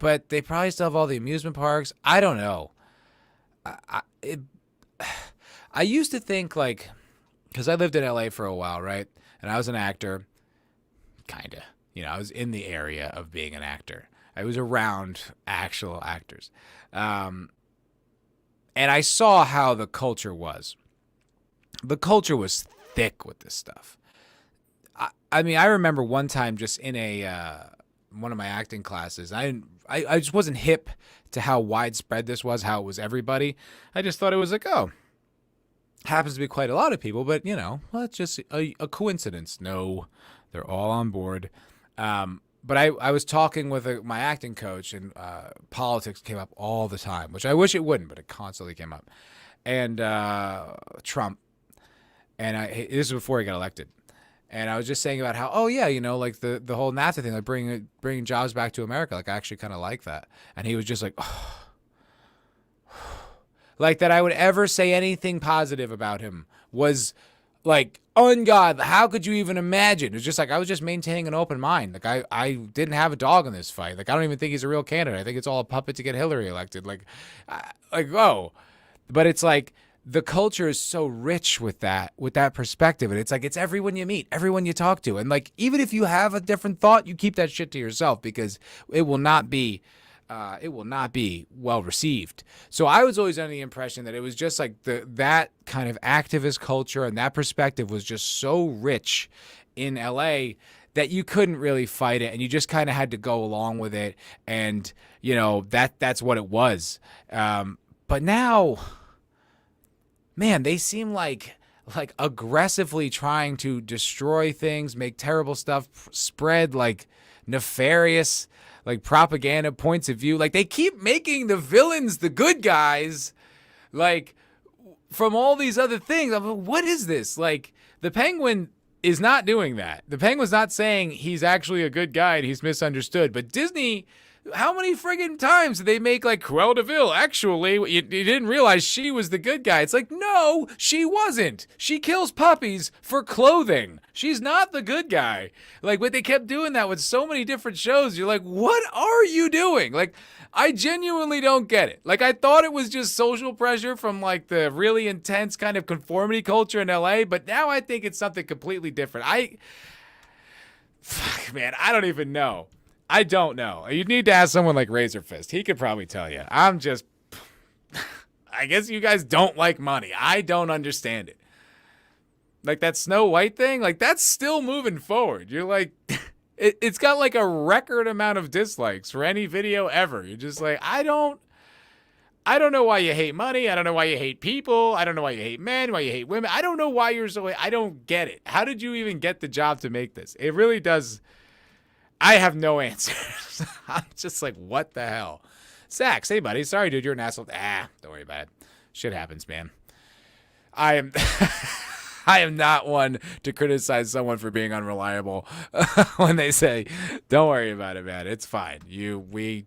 But they probably still have all the amusement parks. I don't know. I used to think like, because I lived in LA for a while, right? And I was an actor, kind of. You know, I was in the area of being an actor. I was around actual actors. And I saw how the culture was. The culture was thick with this stuff. I mean, I remember one time just in one of my acting classes, I just wasn't hip to how widespread this was, how it was everybody. I just thought it was like, oh, happens to be quite a lot of people, but, you know, well, it's just a coincidence. No, they're all on board. But I was talking with my acting coach, and politics came up all the time, which I wish it wouldn't, but it constantly came up. And Trump, and this is before he got elected. And I was just saying about how, oh yeah, you know, like the whole NAFTA thing, like bringing jobs back to America, like I actually kind of like that. And he was just like, oh. like that I would ever say anything positive about him was like ungodly. How could you even imagine? It was just like I was just maintaining an open mind. Like I didn't have a dog in this fight. Like I don't even think he's a real candidate. I think it's all a puppet to get Hillary elected. Oh, but it's like the culture is so rich with that perspective, and it's like it's everyone you meet, everyone you talk to, and like even if you have a different thought, you keep that shit to yourself because it will not be well received. So I was always under the impression that it was just like that kind of activist culture and that perspective was just so rich in LA that you couldn't really fight it, and you just kind of had to go along with it, and you know that's what it was. But now, man, they seem like aggressively trying to destroy things, make terrible stuff, spread like nefarious like propaganda points of view. Like they keep making the villains the good guys, like from all these other things. I'm like, what is this? Like the Penguin is not doing that. The Penguin's not saying he's actually a good guy and he's misunderstood. But Disney, how many friggin' times did they make like Cruella de Vil? Actually, you didn't realize she was the good guy. It's like, no, she wasn't. She kills puppies for clothing. She's not the good guy. Like, but they kept doing that with so many different shows. You're like, what are you doing? Like, I genuinely don't get it. Like, I thought it was just social pressure from like the really intense kind of conformity culture in LA, but now I think it's something completely different. Fuck, man, I don't even know. I don't know. You'd need to ask someone like Razorfist. He could probably tell you. I guess you guys don't like money. I don't understand it. Like that Snow White thing, like that's still moving forward. You're like, it's got like a record amount of dislikes for any video ever. You're just like, I don't know why you hate money. I don't know why you hate people. I don't know why you hate men, why you hate women. I don't know why you're so, I don't get it. How did you even get the job to make this? It really does. I have no answers. I'm just like, what the hell? Sax, hey, buddy. Sorry, dude. You're an asshole. Don't worry about it. Shit happens, man. I am I am not one to criticize someone for being unreliable when they say, don't worry about it, man. It's fine. It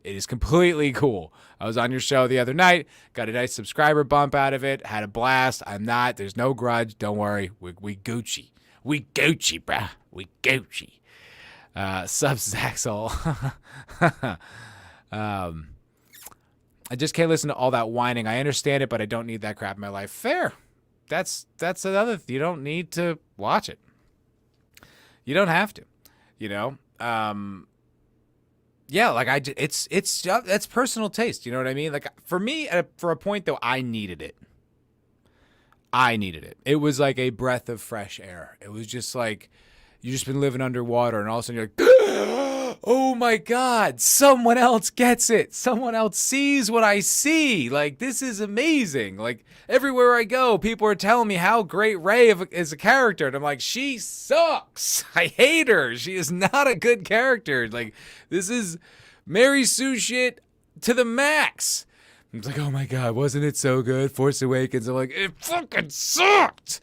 is completely cool. I was on your show the other night. Got a nice subscriber bump out of it. Had a blast. There's no grudge. Don't worry. We Gucci. We Gucci, bruh. We Gucci. Subzaxel. I just can't listen to all that whining. I understand it, but I don't need that crap in my life. Fair. That's another. You don't need to watch it. You don't have to. You know. Yeah. Like it's that's personal taste. You know what I mean? Like for me, for a point though, I needed it. It was like a breath of fresh air. It was just like. You've just been living underwater, and all of a sudden you're like, oh my God, someone else gets it. Someone else sees what I see. Like, this is amazing. Like, everywhere I go, people are telling me how great Ray is a character. And I'm like, she sucks. I hate her. She is not a good character. Like, this is Mary Sue shit to the max. I'm like, oh my God, wasn't it so good? Force Awakens. I'm like, it fucking sucked.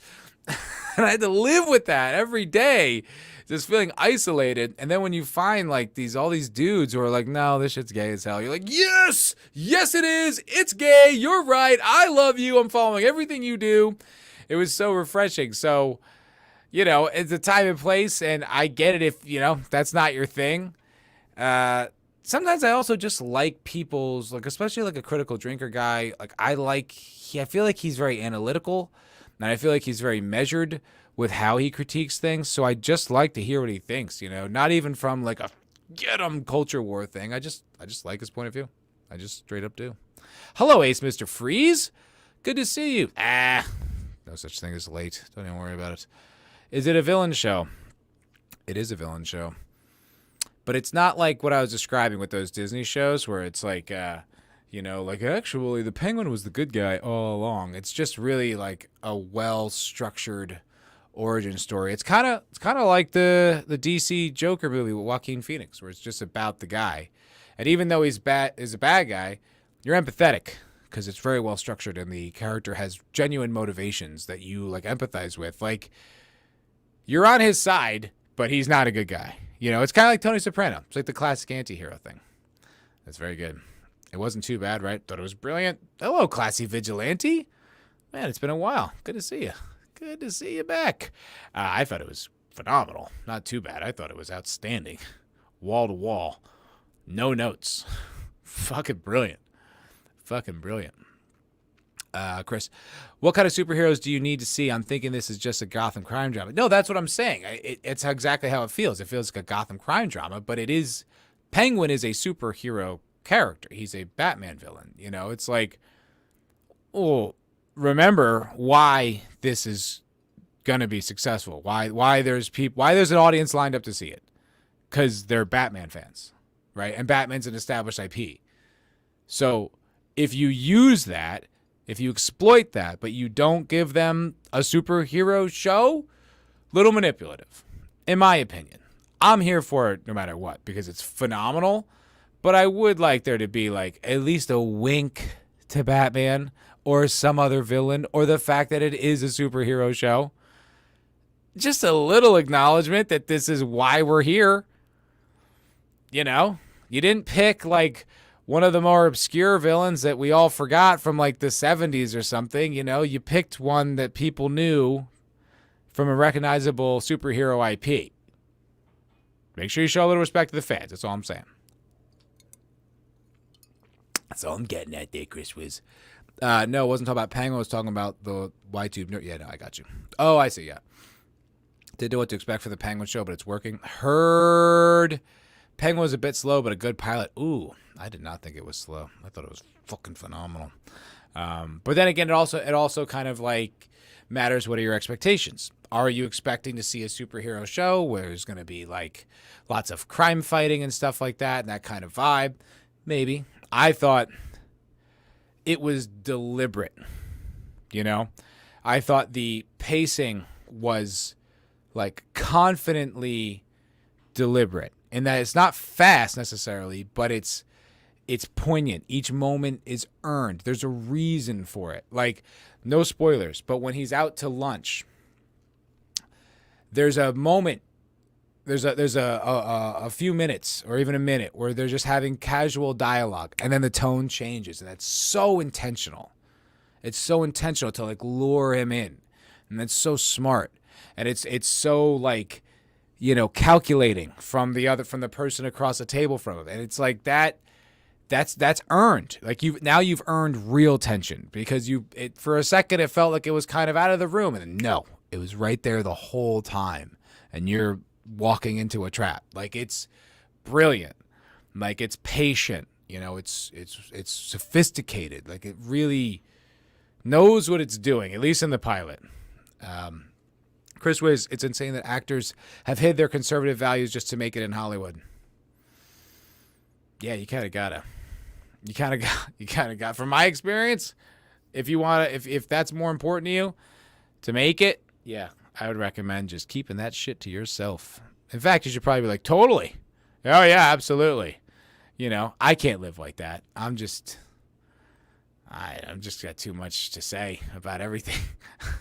And I had to live with that every day, just feeling isolated. And then when you find like all these dudes who are like, no, this shit's gay as hell. You're like, yes, it is. It's gay. You're right. I love you. I'm following everything you do. It was so refreshing. So, you know, it's a time and place, and I get it if, you know, that's not your thing. Sometimes I also just like people's, like, especially like a critical drinker guy. Like I feel like he's very analytical. And I feel like he's very measured with how he critiques things. So I just like to hear what he thinks, you know, not even from like a get him culture war thing. I just like his point of view. I just straight up do. Hello, Ace Mr. Freeze. Good to see you. No such thing as late. Don't even worry about it. Is it a villain show? It is a villain show. But it's not like what I was describing with those Disney shows where it's like, you know, like actually the Penguin was the good guy all along. It's just really like a well-structured origin story. It's kind of like the DC Joker movie with Joaquin Phoenix, where it's just about the guy. And even though he's a bad guy, you're empathetic because it's very well structured and the character has genuine motivations that you like empathize with. Like you're on his side, but he's not a good guy. You know, it's kind of like Tony Soprano. It's like the classic anti-hero thing. That's very good. It wasn't too bad, right? Thought it was brilliant. Hello, classy vigilante. Man, it's been a while. Good to see you. Good to see you back. I thought it was phenomenal. Not too bad. I thought it was outstanding. Wall to wall. No notes. Fucking brilliant. Fucking brilliant. Chris, what kind of superheroes do you need to see? I'm thinking this is just a Gotham crime drama. No, that's what I'm saying. It's exactly how it feels. It feels like a Gotham crime drama, but it is. Penguin is a superhero character. He's a Batman villain. You know, it's like, oh, remember why this is gonna be successful. Why there's an audience lined up to see it, because they're Batman fans, right? And Batman's an established IP. So if you use that, if you exploit that, but you don't give them a superhero show, little manipulative, in my opinion. I'm here for it no matter what, because it's phenomenal, but I would like there to be like at least a wink to Batman or some other villain, or the fact that it is a superhero show. Just a little acknowledgement that this is why we're here. You know, you didn't pick like one of the more obscure villains that we all forgot from like the 70s or something. You know, you picked one that people knew from a recognizable superhero IP. Make sure you show a little respect to the fans. That's all I'm saying. That's all I'm getting at there, Chris Wiz. No, it wasn't talking about Penguin. I was talking about the Y-Tube. Yeah, no, I got you. Oh, I see, yeah. Didn't know what to expect for the Penguin show, but it's working. Heard Penguin was a bit slow, but a good pilot. Ooh, I did not think it was slow. I thought it was fucking phenomenal. But then again, it also kind of like matters. What are your expectations? Are you expecting to see a superhero show where there's going to be like lots of crime fighting and stuff like that and that kind of vibe? Maybe. I thought it was deliberate, you know? I thought the pacing was like confidently deliberate, in that it's not fast necessarily, but it's poignant. Each moment is earned. There's a reason for it. Like, no spoilers, but when he's out to lunch, there's a moment, there's a few minutes or even a minute where they're just having casual dialogue, and then the tone changes, and that's so intentional. It's so intentional to like lure him in, and that's so smart, and it's so like, you know, calculating from the person across the table from him, and it's like that's earned. Like you've earned real tension, because for a second it felt like it was kind of out of the room, and then no, it was right there the whole time, and you're walking into a trap. Like, it's brilliant. Like, it's patient. You know, it's sophisticated. Like, it really knows what it's doing, at least in the pilot. Chris Wiz, it's insane that actors have hid their conservative values just to make it in Hollywood. Yeah, you kind of gotta. From my experience, if that's more important to you to make it, yeah, I would recommend just keeping that shit to yourself. In fact, you should probably be like, totally. Oh yeah, absolutely. You know, I can't live like that. I'm just got too much to say about everything.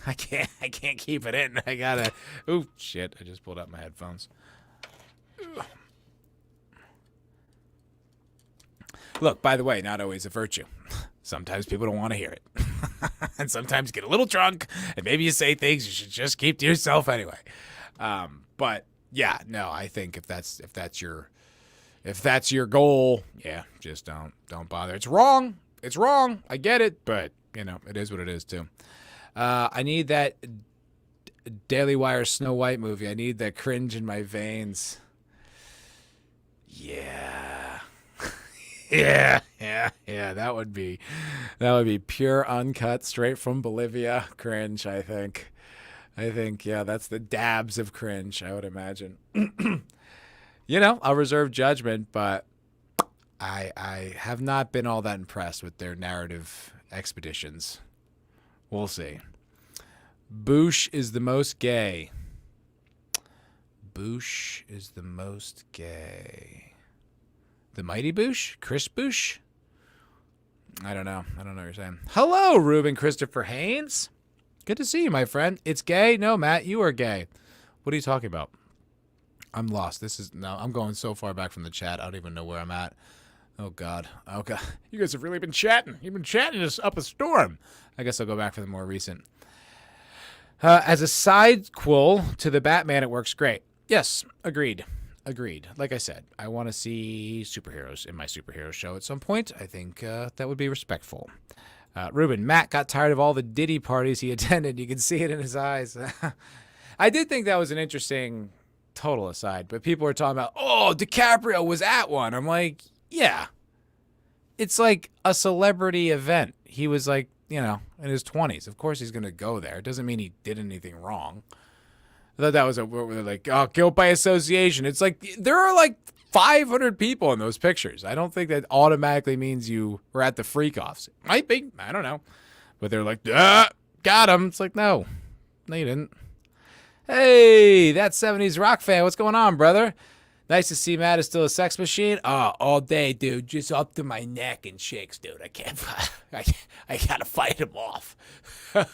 I can't keep it in. I gotta. Ooh, shit! I just pulled out my headphones. Look, by the way, not always a virtue. Sometimes people don't want to hear it. And sometimes you get a little drunk, and maybe you say things you should just keep to yourself anyway. But yeah, no, I think if that's your goal, yeah, just don't bother. It's wrong. It's wrong. I get it, but you know, it is what it is too. I need that Daily Wire Snow White movie. I need that cringe in my veins. Yeah. Yeah. That would be pure, uncut, straight from Bolivia cringe. I think, yeah, that's the dabs of cringe, I would imagine. You know, I'll reserve judgment, but I have not been all that impressed with their narrative expeditions. We'll see. Boosh is the most gay. Boosh is the most gay. The Mighty Boosh? Chris Boosh? I don't know what you're saying. Hello, Ruben Christopher Haynes. Good to see you, my friend. It's gay? No, Matt, you are gay. What are you talking about? I'm lost. I'm going so far back from the chat. I don't even know where I'm at. Oh, God. Oh, God. You guys have really been chatting. You've been chatting us up a storm. I guess I'll go back for the more recent. As a sidequel to the Batman, it works great. Yes, agreed. Like I said, I want to see superheroes in my superhero show at some point. I think that would be respectful. Ruben, Matt got tired of all the Diddy parties he attended. You can see it in his eyes. I did think that was an interesting total aside, but people were talking about, oh, DiCaprio was at one. I'm like, yeah. It's like a celebrity event. He was like, in his 20s. Of course he's going to go there. It doesn't mean he did anything wrong. I thought that was guilt by association. It's like there are like 500 people in those pictures. I don't think that automatically means you were at the freak-offs. Might be. I don't know. But they're like, got him. It's like, no, you didn't. Hey, that 70s rock fan. What's going on, brother? Nice to see Matt is still a sex machine. Oh, all day, dude. Just up to my neck and shakes, dude. I gotta fight him off. But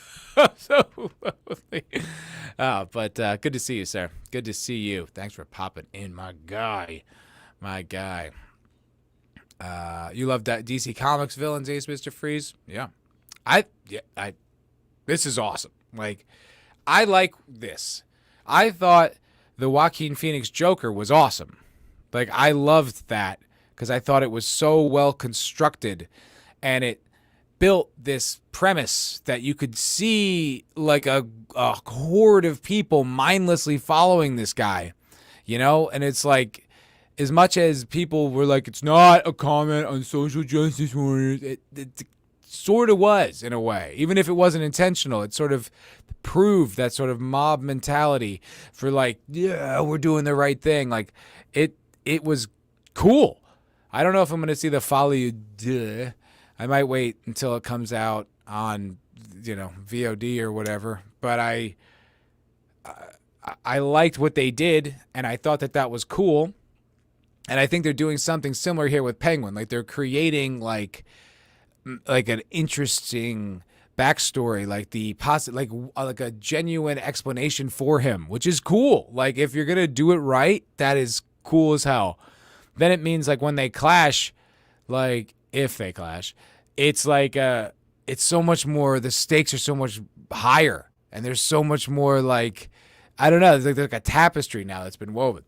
good to see you, sir. Good to see you. Thanks for popping in, my guy. You love DC Comics villains, Ace Mr. Freeze? Yeah. This is awesome. Like, I like this. I thought the Joaquin Phoenix Joker was awesome. Like, I loved that because I thought it was so well constructed, and it built this premise that you could see like a horde of people mindlessly following this guy, and it's like, as much as people were like, it's not a comment on social justice warriors, it sort of was in a way. Even if it wasn't intentional, it sort of proved that sort of mob mentality for like, yeah, we're doing the right thing. Like, it was cool. I don't know if I'm going to see the Follow You. I might wait until it comes out on, VOD or whatever. But I liked what they did, and I thought that was cool. And I think they're doing something similar here with Penguin. Like, they're creating like an interesting backstory, like a genuine explanation for him, which is cool. Like, if you're gonna do it right, that is cool as hell. Then it means like when they clash, like if they clash, it's like it's so much more. The stakes are so much higher, and there's so much more like, I don't know. It's like a tapestry now that's been woven.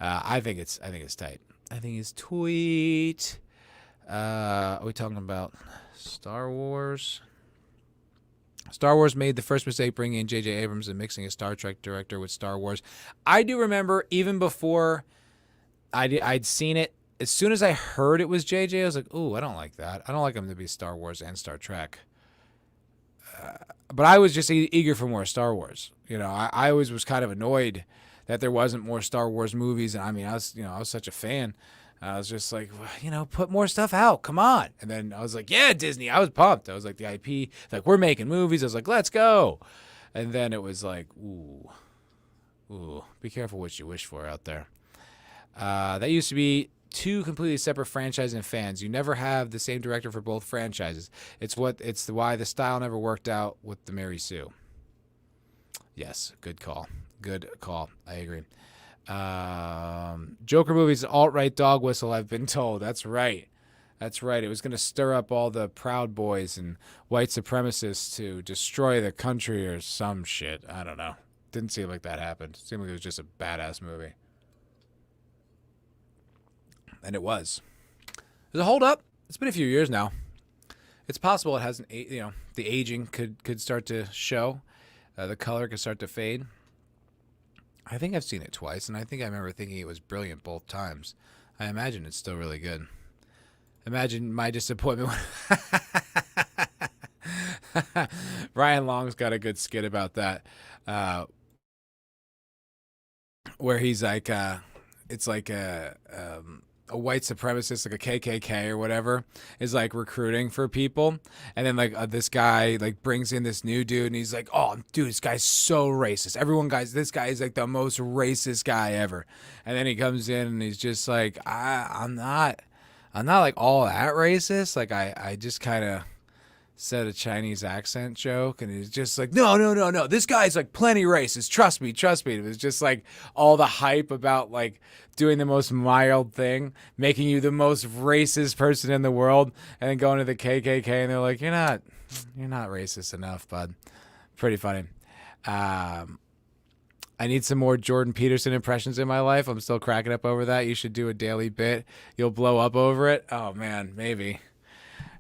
I think it's tight. I think it's tweet. Are we talking about Star Wars? Star Wars made the first mistake bringing in J.J. Abrams and mixing a Star Trek director with Star Wars. I do remember even before I'd seen it, as soon as I heard it was J.J., I was like, ooh, I don't like that. I don't like him to be Star Wars and Star Trek. But I was just eager for more Star Wars. I always was kind of annoyed that there wasn't more Star Wars movies. And I mean, I was such a fan. I was just like, put more stuff out. Come on. And then I was like, yeah, Disney. I was pumped. I was like, the IP, like, we're making movies. I was like, let's go. And then it was like, ooh, be careful what you wish for out there. That used to be two completely separate franchises and fans. You never have the same director for both franchises. It's why the style never worked out with the Mary Sue. Yes, good call. I agree. Joker movie's alt-right dog whistle, I've been told. That's right. It was going to stir up all the Proud Boys and white supremacists to destroy the country or some shit. I don't know. Didn't seem like that happened. It seemed like it was just a badass movie. And it was. Does it hold up? It's been a few years now. It's possible it hasn't, the aging could start to show. The color could start to fade. I think I've seen it twice, and I think I remember thinking it was brilliant both times. I imagine it's still really good. Imagine my disappointment when Ryan Long's got a good skit about that, where he's like, it's like a white supremacist, like a KKK or whatever, is like recruiting for people, and then like this guy like brings in this new dude, and he's like, oh dude, this guy's so racist. This guy is like the most racist guy ever. And then he comes in and he's just like, I'm not like all that racist. Like I just kind of said a Chinese accent joke, and he's just like, no, this guy's like plenty racist, trust me. It was just like all the hype about like doing the most mild thing, making you the most racist person in the world, and then going to the KKK, and they're like, you're not racist enough, bud. Pretty funny. I need some more Jordan Peterson impressions in my life. I'm still cracking up over that. You should do a daily bit. You'll blow up over it. Oh man, maybe.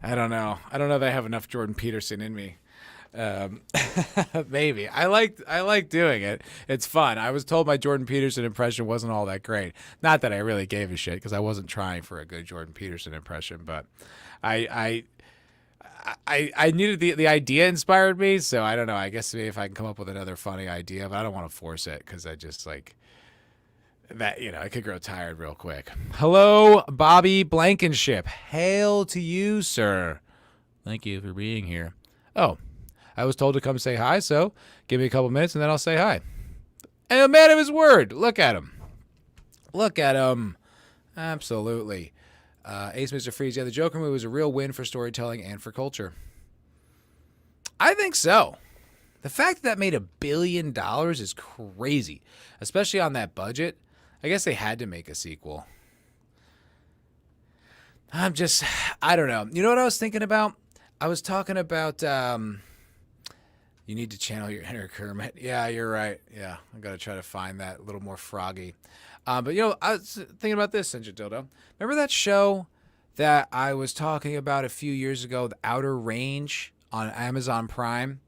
I don't know that I have enough Jordan Peterson in me. Maybe. I like doing it. It's fun. I was told my Jordan Peterson impression wasn't all that great. Not that I really gave a shit, because I wasn't trying for a good Jordan Peterson impression, but I needed the idea inspired me, so I don't know. I guess maybe if I can come up with another funny idea, but I don't want to force it, because I just like that, I could grow tired real quick. Hello, Bobby Blankenship. Hail to you, sir. Thank you for being here. Oh, I was told to come say hi, so give me a couple minutes and then I'll say hi. And a man of his word. Look at him. Absolutely. Ace Mr. Freeze. Yeah, the Joker movie was a real win for storytelling and for culture. I think so. The fact that made $1 billion is crazy, especially on that budget. I guess they had to make a sequel. I don't know. You know what I was thinking about? I was talking about, you need to channel your inner Kermit. Yeah, you're right. Yeah, I got to try to find that a little more froggy. But, I was thinking about this, Ninja Dildo. Remember that show that I was talking about a few years ago, The Outer Range on Amazon Prime?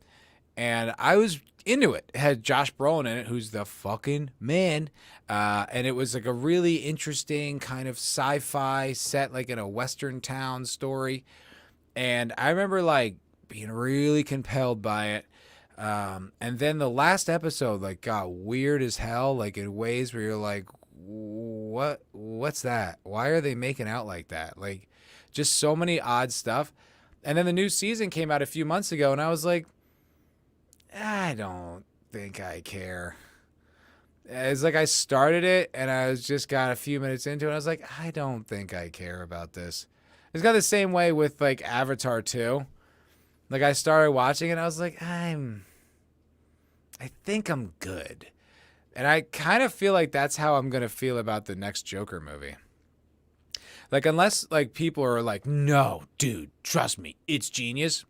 And I was into it. It had Josh Brolin in it, who's the fucking man. And it was like a really interesting kind of sci-fi set, like in a Western town story. And I remember like being really compelled by it. And then the last episode like got weird as hell, like in ways where you're like, what's that? Why are they making out like that? Like just so many odd stuff. And then the new season came out a few months ago, and I was like, I don't think I care. It's like I started it and I just got a few minutes into it. I was like, I don't think I care about this. It's got the same way with like Avatar 2. Like I started watching it and I was like, I think I'm good. And I kind of feel like that's how I'm going to feel about the next Joker movie. Like unless like people are like, no, dude, trust me, it's genius.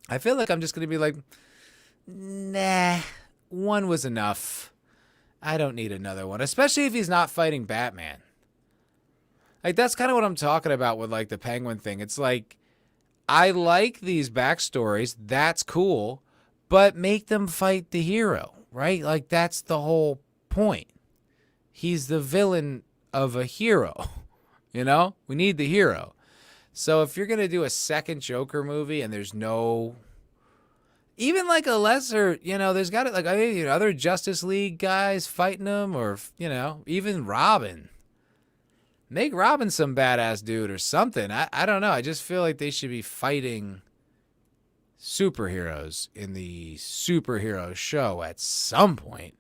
I feel like I'm just going to be like, nah, one was enough. I don't need another one, especially if he's not fighting Batman. Like, that's kind of what I'm talking about with, like, the Penguin thing. It's like, I like these backstories. That's cool. But make them fight the hero, right? Like, that's the whole point. He's the villain of a hero, We need the hero. So if you're going to do a second Joker movie and there's no... Even like a lesser, there's got to, like, other Justice League guys fighting him, or, even Robin. Make Robin some badass dude or something. I don't know. I just feel like they should be fighting superheroes in the superhero show at some point.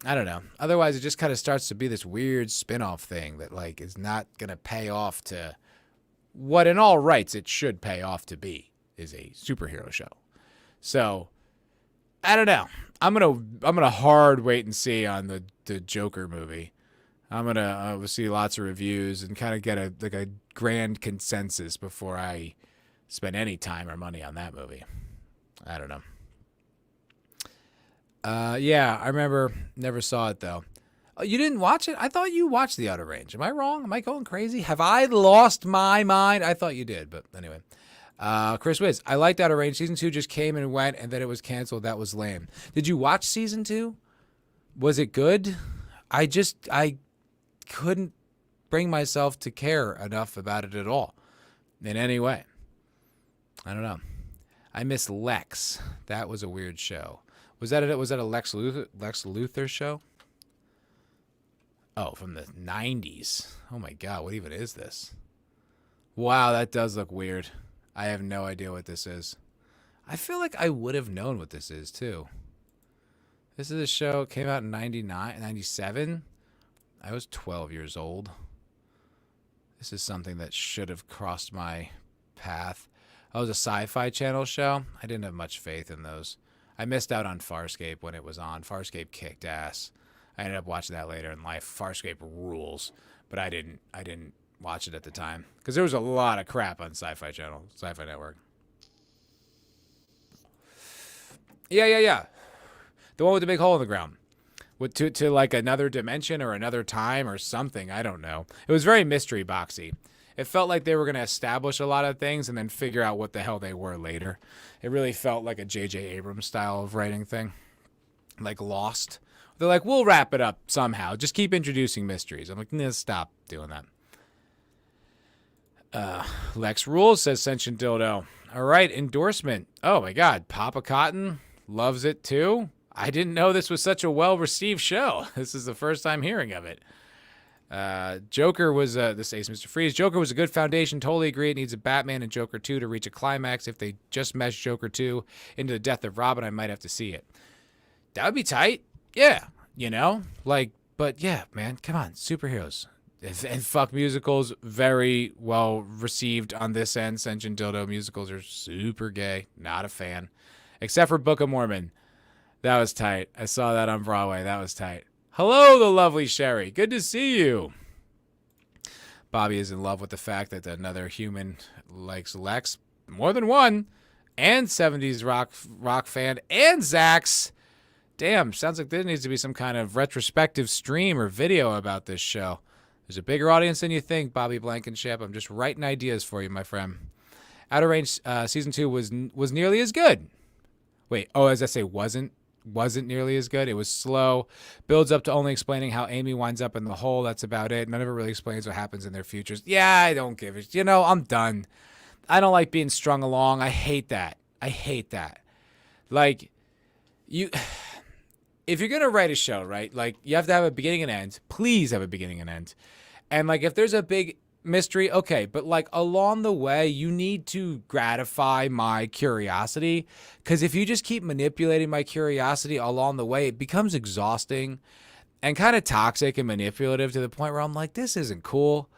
I don't know. Otherwise, it just kind of starts to be this weird spin-off thing that, like, is not going to pay off to what, in all rights, it should pay off to be, is a superhero show. So, I don't know. I'm gonna hard wait and see on the Joker movie. I'm gonna see lots of reviews and kind of get a grand consensus before I spend any time or money on that movie. I don't know. Yeah, I remember. Never saw it though. Oh, you didn't watch it? I thought you watched The Outer Range. Am I wrong? Am I going crazy? Have I lost my mind? I thought you did, but anyway. Chris Wiz, I liked Outer Range. Season 2 just came and went, and then it was canceled. That was lame. Did you watch Season 2? Was it good? I couldn't bring myself to care enough about it at all in any way. I don't know. I miss Lex. That was a weird show. Was that a Lex Luthor show? Oh, from the 90s. Oh my God, what even is this? Wow, that does look weird. I have no idea what this is. I feel like I would have known what this is, too. This is a show, it came out in 97. I was 12 years old. This is something that should have crossed my path. Oh, it was a Sci Fi channel show? I didn't have much faith in those. I missed out on Farscape when it was on. Farscape kicked ass. I ended up watching that later in life. Farscape rules, but I didn't watch it at the time because there was a lot of crap on Sci-Fi Channel, Sci-Fi Network. Yeah. The one with the big hole in the ground. To like another dimension or another time or something. I don't know. It was very mystery boxy. It felt like they were going to establish a lot of things and then figure out what the hell they were later. It really felt like a J.J. Abrams style of writing thing. Like Lost. They're like, we'll wrap it up somehow. Just keep introducing mysteries. I'm like, nah, stop doing that. Lex Rules says Sentient Dildo. All right, endorsement. Oh my God, Papa Cotton loves it too. I didn't know this was such a well-received show. This is the first time hearing of it. Joker was, this Ace Mr. Freeze, Joker was a good foundation. Totally agree. It needs a Batman and Joker 2 to reach a climax. If they just mesh Joker 2 into the death of Robin, I might have to see it. That would be tight. Yeah, you know, like, but yeah, man, come on, superheroes. And fuck musicals, very well received on this end. Sentient Dildo musicals are super gay. Not a fan. Except for Book of Mormon. That was tight. I saw that on Broadway. That was tight. Hello, the lovely Sherry. Good to see you. Bobby is in love with the fact that another human likes Lex more than one. And 70s rock fan. And Zax. Damn, sounds like there needs to be some kind of retrospective stream or video about this show. There's a bigger audience than you think, Bobby Blankenship. I'm just writing ideas for you, my friend. Outer Range Season 2 was nearly as good. Wait, as I say, wasn't nearly as good. It was slow. Builds up to only explaining how Amy winds up in the hole. That's about it. None of it really explains what happens in their futures. Yeah, I don't give it. You know, I'm done. I don't like being strung along. I hate that. Like, if you're going to write a show, right, like, you have to have a beginning and end. Please have a beginning and end. And, like, if there's a big mystery, okay, but, like, along the way, you need to gratify my curiosity, because if you just keep manipulating my curiosity along the way, it becomes exhausting and kind of toxic and manipulative to the point where I'm like, this isn't cool.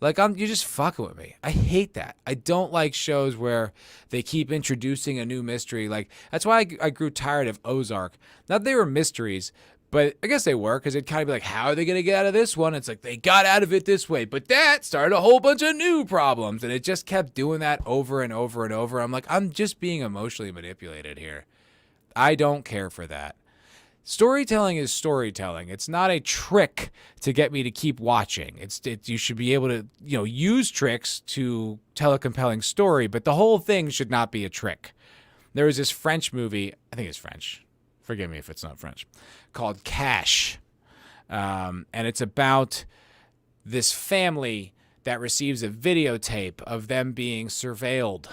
Like, you're just fucking with me. I hate that. I don't like shows where they keep introducing a new mystery. Like, that's why I grew tired of Ozark. Not that they were mysteries, but I guess they were, because it'd kind of be like, how are they going to get out of this one? It's like, they got out of it this way, but that started a whole bunch of new problems. And it just kept doing that over and over and over. I'm like, I'm just being emotionally manipulated here. I don't care for that. Storytelling is storytelling. It's not a trick to get me to keep watching. You should be able to, use tricks to tell a compelling story, but the whole thing should not be a trick. There was this French movie, I think it's French. Forgive me if it's not French, called Cash. And it's about this family that receives a videotape of them being surveilled.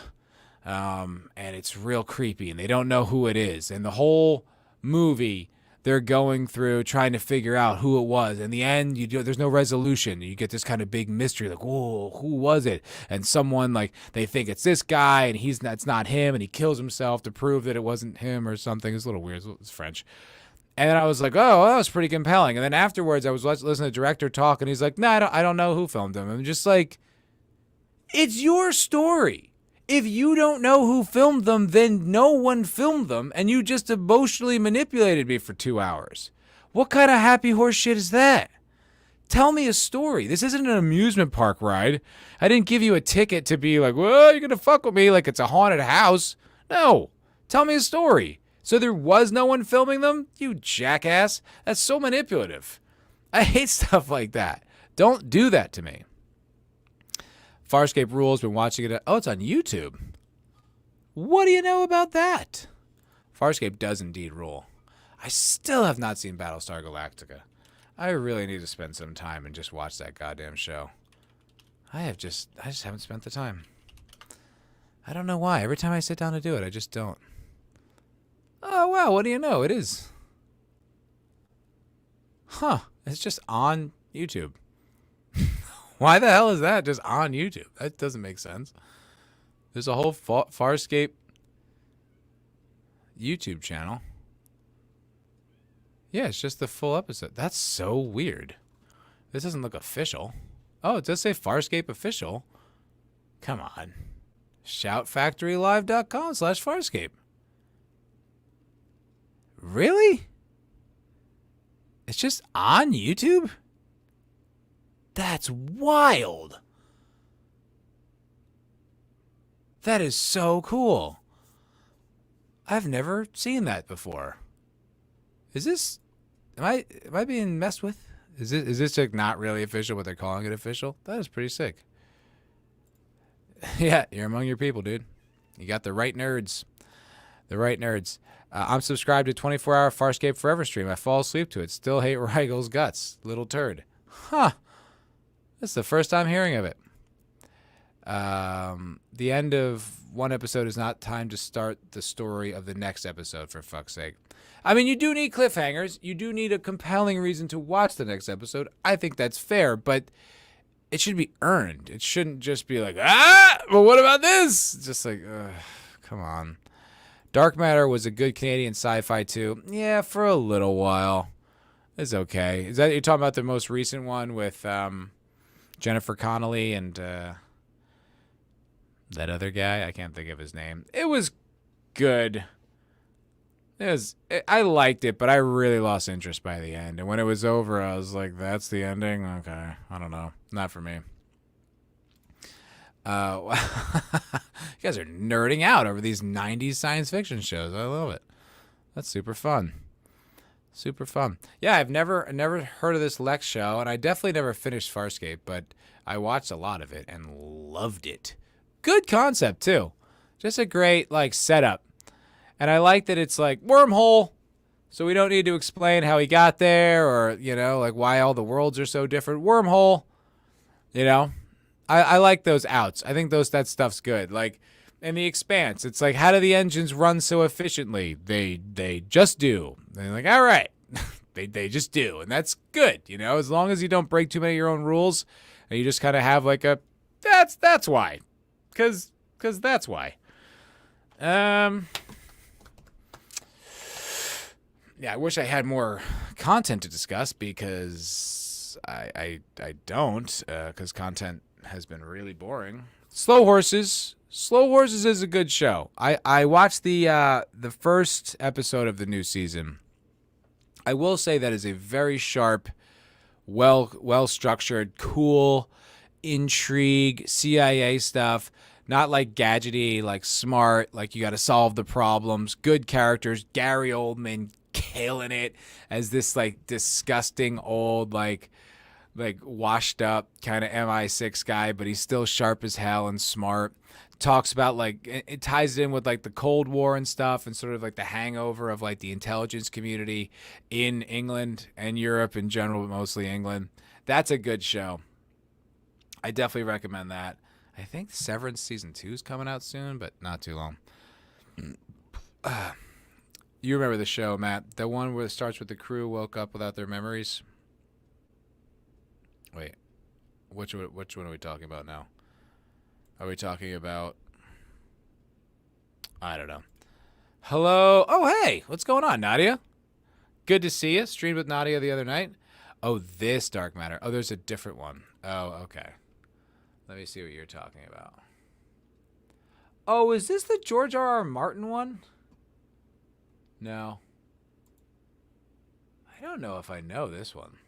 And it's real creepy, and they don't know who it is. And the whole movie, they're going through trying to figure out who it was. In the end, there's no resolution. You get this kind of big mystery, like, whoa, who was it? And someone, like, they think it's this guy, and it's not him, and he kills himself to prove that it wasn't him or something. It's a little weird. It's French. And then I was like, oh, that was pretty compelling. And then afterwards, I was listening to the director talk, and he's like, no, I don't know who filmed him. I'm just like, it's your story. If you don't know who filmed them, then no one filmed them, and you just emotionally manipulated me for 2 hours. What kind of happy horse shit is that? Tell me a story. This isn't an amusement park ride. I didn't give you a ticket to be like, well, you're going to fuck with me like it's a haunted house. No. Tell me a story. So there was no one filming them? You jackass. That's so manipulative. I hate stuff like that. Don't do that to me. Farscape rules. Been watching it. Oh, it's on YouTube. What do you know about that? Farscape does indeed rule. I still have not seen Battlestar Galactica. I really need to spend some time and just watch that goddamn show. I just haven't spent the time. I don't know why. Every time I sit down to do it, I just don't. Oh, wow. What do you know? It is. Huh. It's just on YouTube. Why the hell is that just on YouTube? That doesn't make sense. There's a whole Farscape YouTube channel. Yeah, it's just the full episode. That's so weird. This doesn't look official. Oh, it does say Farscape official. Come on. shoutfactorylive.com/Farscape. Really? It's just on YouTube? That's wild. That is so cool. I've never seen that before. Is this... Am I being messed with? Is this like not really official, but they're calling it official? That is pretty sick. Yeah, you're among your people, dude. You got the right nerds. The right nerds. I'm subscribed to 24-hour Farscape Forever stream. I fall asleep to it. Still hate Rigel's guts. Little turd. Huh. This is the first time hearing of it. The end of one episode is not time to start the story of the next episode, for fuck's sake. I mean, you do need cliffhangers. You do need a compelling reason to watch the next episode. I think that's fair, but it should be earned. It shouldn't just be like, but what about this? Just like, come on. Dark Matter was a good Canadian sci-fi too. Yeah, for a little while. It's okay. Is that you're talking about the most recent one with Jennifer Connelly and that other guy? I can't think of his name. It was good. I liked it, but I really lost interest by the end. And when it was over, I was like, that's the ending? Okay. I don't know. Not for me. You guys are nerding out over these 90s science fiction shows. I love it. That's super fun. Super fun. Yeah, I've never heard of this Lex show, and I definitely never finished Farscape, but I watched a lot of it and loved it. Good concept, too. Just a great, setup. And I like that it's wormhole, so we don't need to explain how he got there or, why all the worlds are so different. Wormhole, I like those outs. I think that stuff's good. In The Expanse, it's how do the engines run so efficiently? They just do. And you're all right, they just do. And that's good, as long as you don't break too many of your own rules and you just kind of have that's why. Because that's why. Yeah, I wish I had more content to discuss because I don't, because content has been really boring. Slow Horses is a good show. I watched the first episode of the new season. I will say that is a very sharp, well structured, cool intrigue, CIA stuff. Not gadgety, smart, you got to solve the problems. Good characters. Gary Oldman killing it as this disgusting old washed up kind of MI6 guy, but he's still sharp as hell and smart. Talks about it ties it in with the Cold War and stuff and sort of the hangover of the intelligence community in England and Europe in general, but mostly England. That's a good show. I definitely recommend that. I think Severance season 2 is coming out soon, but not too long. You remember the show, Matt? The one where it starts with the crew woke up without their memories? Wait. Which one are we talking about now? Are we talking about... I don't know. Hello? Oh, hey! What's going on, Nadia? Good to see you. Streamed with Nadia the other night. Oh, this Dark Matter. Oh, there's a different one. Oh, okay. Let me see what you're talking about. Oh, is this the George R.R. Martin one? No. I don't know if I know this one.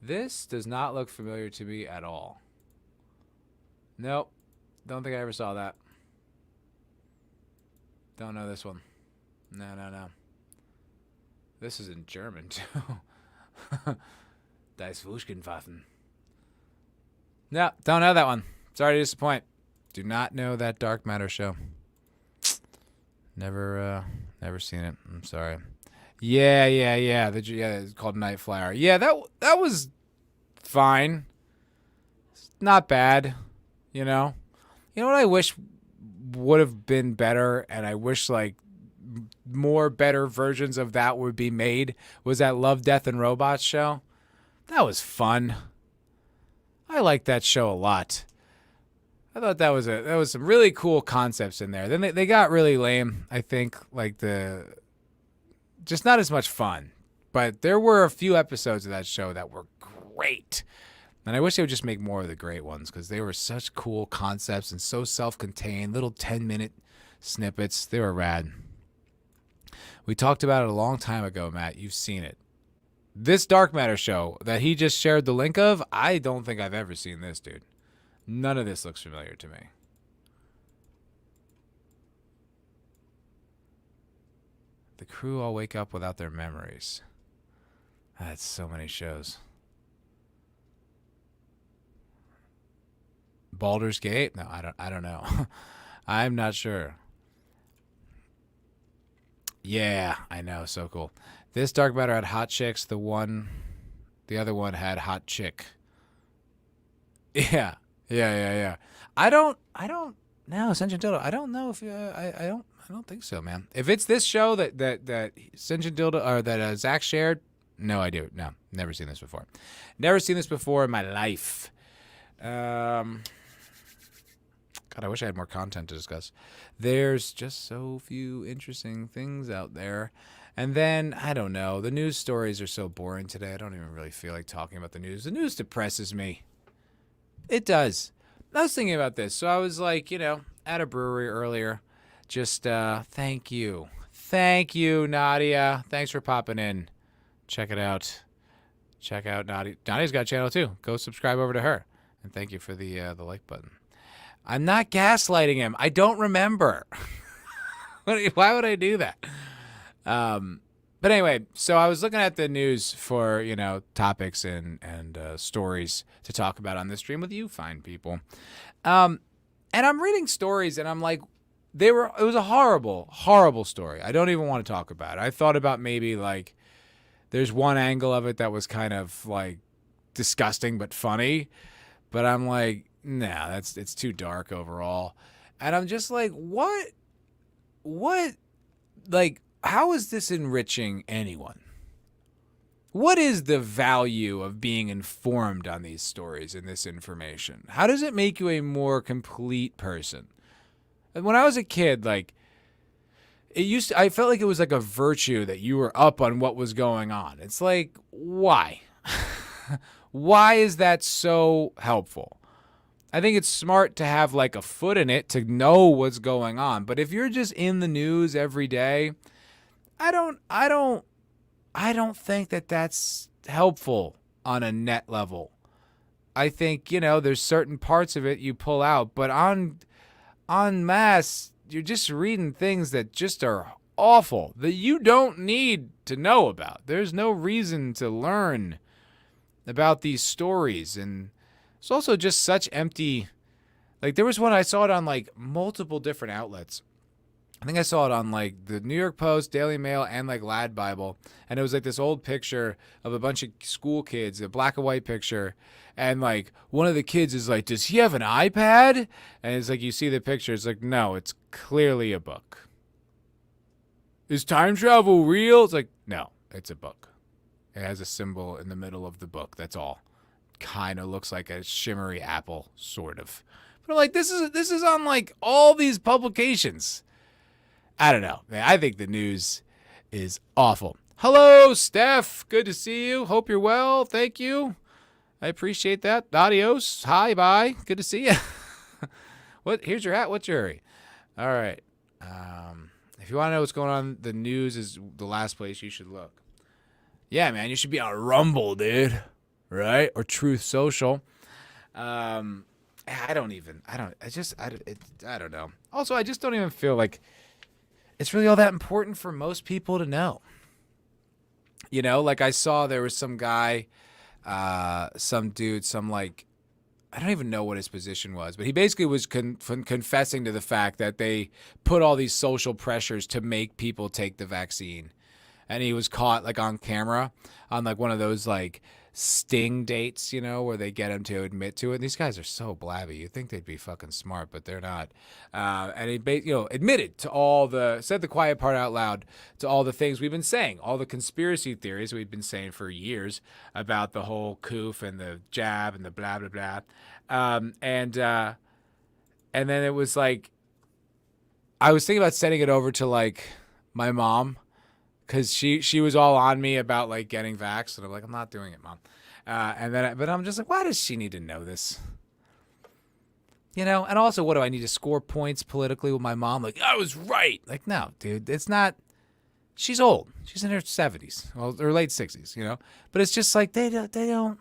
This does not look familiar to me at all. Nope. Don't think I ever saw that. Don't know this one. No. This is in German, too. Das Wuschkenwaffen. No, don't know that one. Sorry to disappoint. Do not know that Dark Matter show. Never seen it. I'm sorry. Yeah. It's called Night Flyer. Yeah, that was fine. Not bad. You know what I wish would have been better, and I wish more better versions of that would be made, was that Love, Death, and Robots show. That was fun. I liked that show a lot. I thought that was some really cool concepts in there. Then they got really lame, I think, just not as much fun. But there were a few episodes of that show that were great. And I wish they would just make more of the great ones because they were such cool concepts and so self-contained, little 10-minute snippets. They were rad. We talked about it a long time ago, Matt. You've seen it. This Dark Matter show that he just shared the link of, I don't think I've ever seen this, dude. None of this looks familiar to me. The crew all wake up without their memories. That's so many shows. Baldur's Gate? No, I don't know. I'm not sure. Yeah, I know, so cool. This Dark Matter had hot chicks. The other one had hot chick. Yeah. I don't know, Ascension Dildo. I don't know if I don't think so, man. If it's this show that Ascension Dildo or that Zach shared, no idea. No, never seen this before. Never seen this before in my life. God, I wish I had more content to discuss. There's just so few interesting things out there. And then, I don't know, the news stories are so boring today. I don't even really feel like talking about the news. The news depresses me. It does. I was thinking about this. So I was like, at a brewery earlier. Just thank you. Thank you, Nadia. Thanks for popping in. Check it out. Check out Nadia. Nadia's got a channel too. Go subscribe over to her. And thank you for the like button. I'm not gaslighting him. I don't remember. Why would I do that? But anyway, so I was looking at the news for, topics and stories to talk about on this stream with you fine people. And I'm reading stories and I'm like, it was a horrible, horrible story. I don't even want to talk about it. I thought about maybe like there's one angle of it that was kind of like disgusting but funny. But I'm like, nah, it's too dark overall. And I'm just like, what, like, how is this enriching anyone? What is the value of being informed on these stories and this information? How does it make you a more complete person? And when I was a kid, like, I felt like it was like a virtue that you were up on what was going on. It's like, why? Why is that so helpful? I think it's smart to have like a foot in it to know what's going on. But if you're just in the news every day, I don't think that that's helpful on a net level. I think, there's certain parts of it you pull out, but en masse, you're just reading things that just are awful that you don't need to know about. There's no reason to learn about these stories. And it's also just such empty, like there was one, I saw it on like multiple different outlets. I think I saw it on like the New York Post, Daily Mail, and like Lad Bible. And it was like this old picture of a bunch of school kids, a black and white picture. And like one of the kids is like, does he have an iPad? And it's like, you see the picture. It's like, no, it's clearly a book. Is time travel real? It's like, no, it's a book. It has a symbol in the middle of the book. That's all. Kind of looks like a shimmery apple, sort of. But I'm like, this is on like all these publications. I don't know, man. I think the news is awful. Hello, Steph. Good to see you. Hope you're well. Thank you. I appreciate that. Adios. Hi, bye. Good to see you. Here's your hat. What's your hurry? All right. If you want to know what's going on, the news is the last place you should look. Yeah, man. You should be on Rumble, dude. Right? Or Truth Social. I don't know. Also, I just don't even feel like it's really all that important for most people to know. Like I saw there was some guy, some dude, I don't even know what his position was, but he basically was confessing to the fact that they put all these social pressures to make people take the vaccine. And he was caught like on camera on like one of those like sting dates, where they get him to admit to it. And these guys are so blabby. You'd think they'd be fucking smart, but they're not. And he, admitted to said the quiet part out loud to all the things we've been saying, all the conspiracy theories we've been saying for years about the whole coof and the jab and the blah, blah, blah. And then it was like, I was thinking about sending it over to like my mom, because she was all on me about like getting vaxxed, and I'm like, I'm not doing it, Mom. But I'm just like, why does she need to know this? You know, and also, what do I need to score points politically with my mom? Like, I was right. Like, no, dude, it's not. She's old. She's in her 70s, well, or late 60s, you know. But it's just like they don't.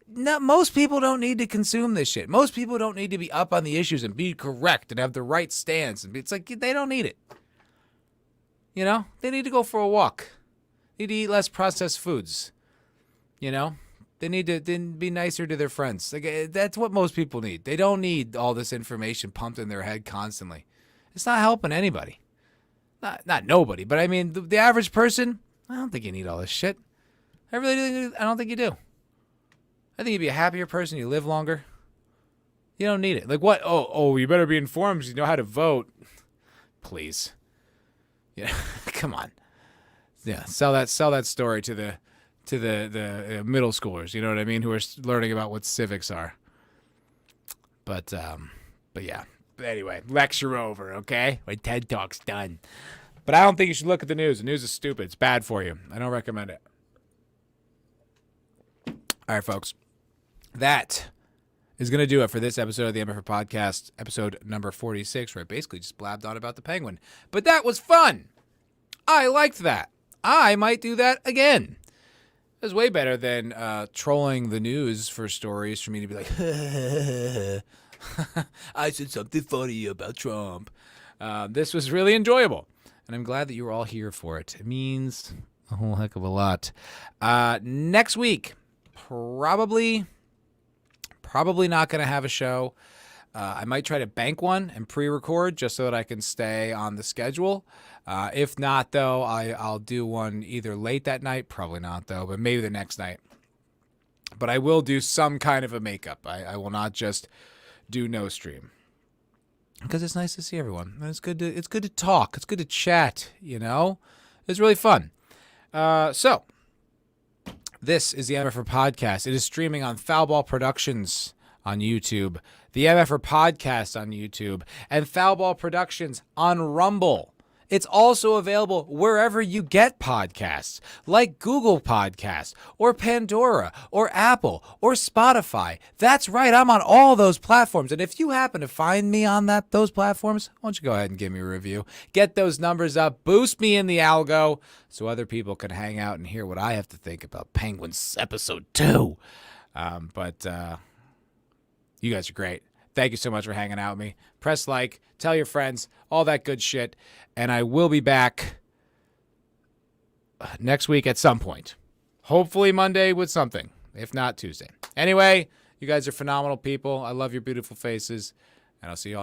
No, most people don't need to consume this shit. Most people don't need to be up on the issues and be correct and have the right stance. And it's like they don't need it. You know, they need to go for a walk. They need to eat less processed foods. You know, they need to be nicer to their friends. Like, that's what most people need. They don't need all this information pumped in their head constantly. It's not helping anybody. Not nobody, but I mean the average person. I don't think you need all this shit. I don't think you do. I think you'd be a happier person. You live longer. You don't need it. Like what? Oh, you better be informed because you know how to vote. Please. Yeah, come on. Yeah, sell that story to the middle schoolers. You know what I mean? Who are learning about what civics are. But yeah. But anyway, lecture over. Okay, my TED Talk's done. But I don't think you should look at the news. The news is stupid. It's bad for you. I don't recommend it. All right, folks. That is going to do it for this episode of the MFer Podcast, episode number 46, where I basically just blabbed on about the penguin. But that was fun. I liked that. I might do that again. It was way better than trolling the news for stories for me to be like, I said something funny about Trump. This was really enjoyable, and I'm glad that you were all here for it. It means a whole heck of a lot. Next week, probably not going to have a show. I might try to bank one and pre-record just so that I can stay on the schedule. If not, though, I'll do one either late that night, probably not, though, but maybe the next night. But I will do some kind of a makeup. I will not just do no stream. Because it's nice to see everyone. It's good to talk. It's good to chat, you know? It's really fun. So, this is the MFer Podcast. It is streaming on Foulball Productions on YouTube, the MFer Podcast on YouTube, and Foulball Productions on Rumble. It's also available wherever you get podcasts, like Google Podcasts, or Pandora, or Apple, or Spotify. That's right, I'm on all those platforms. And if you happen to find me on those platforms, why don't you go ahead and give me a review? Get those numbers up, boost me in the algo, so other people can hang out and hear what I have to think about Penguins Episode 2. But you guys are great. Thank you so much for hanging out with me. Press like, tell your friends, all that good shit. And I will be back next week at some point. Hopefully Monday with something. If not, Tuesday. Anyway, you guys are phenomenal people. I love your beautiful faces. And I'll see you all next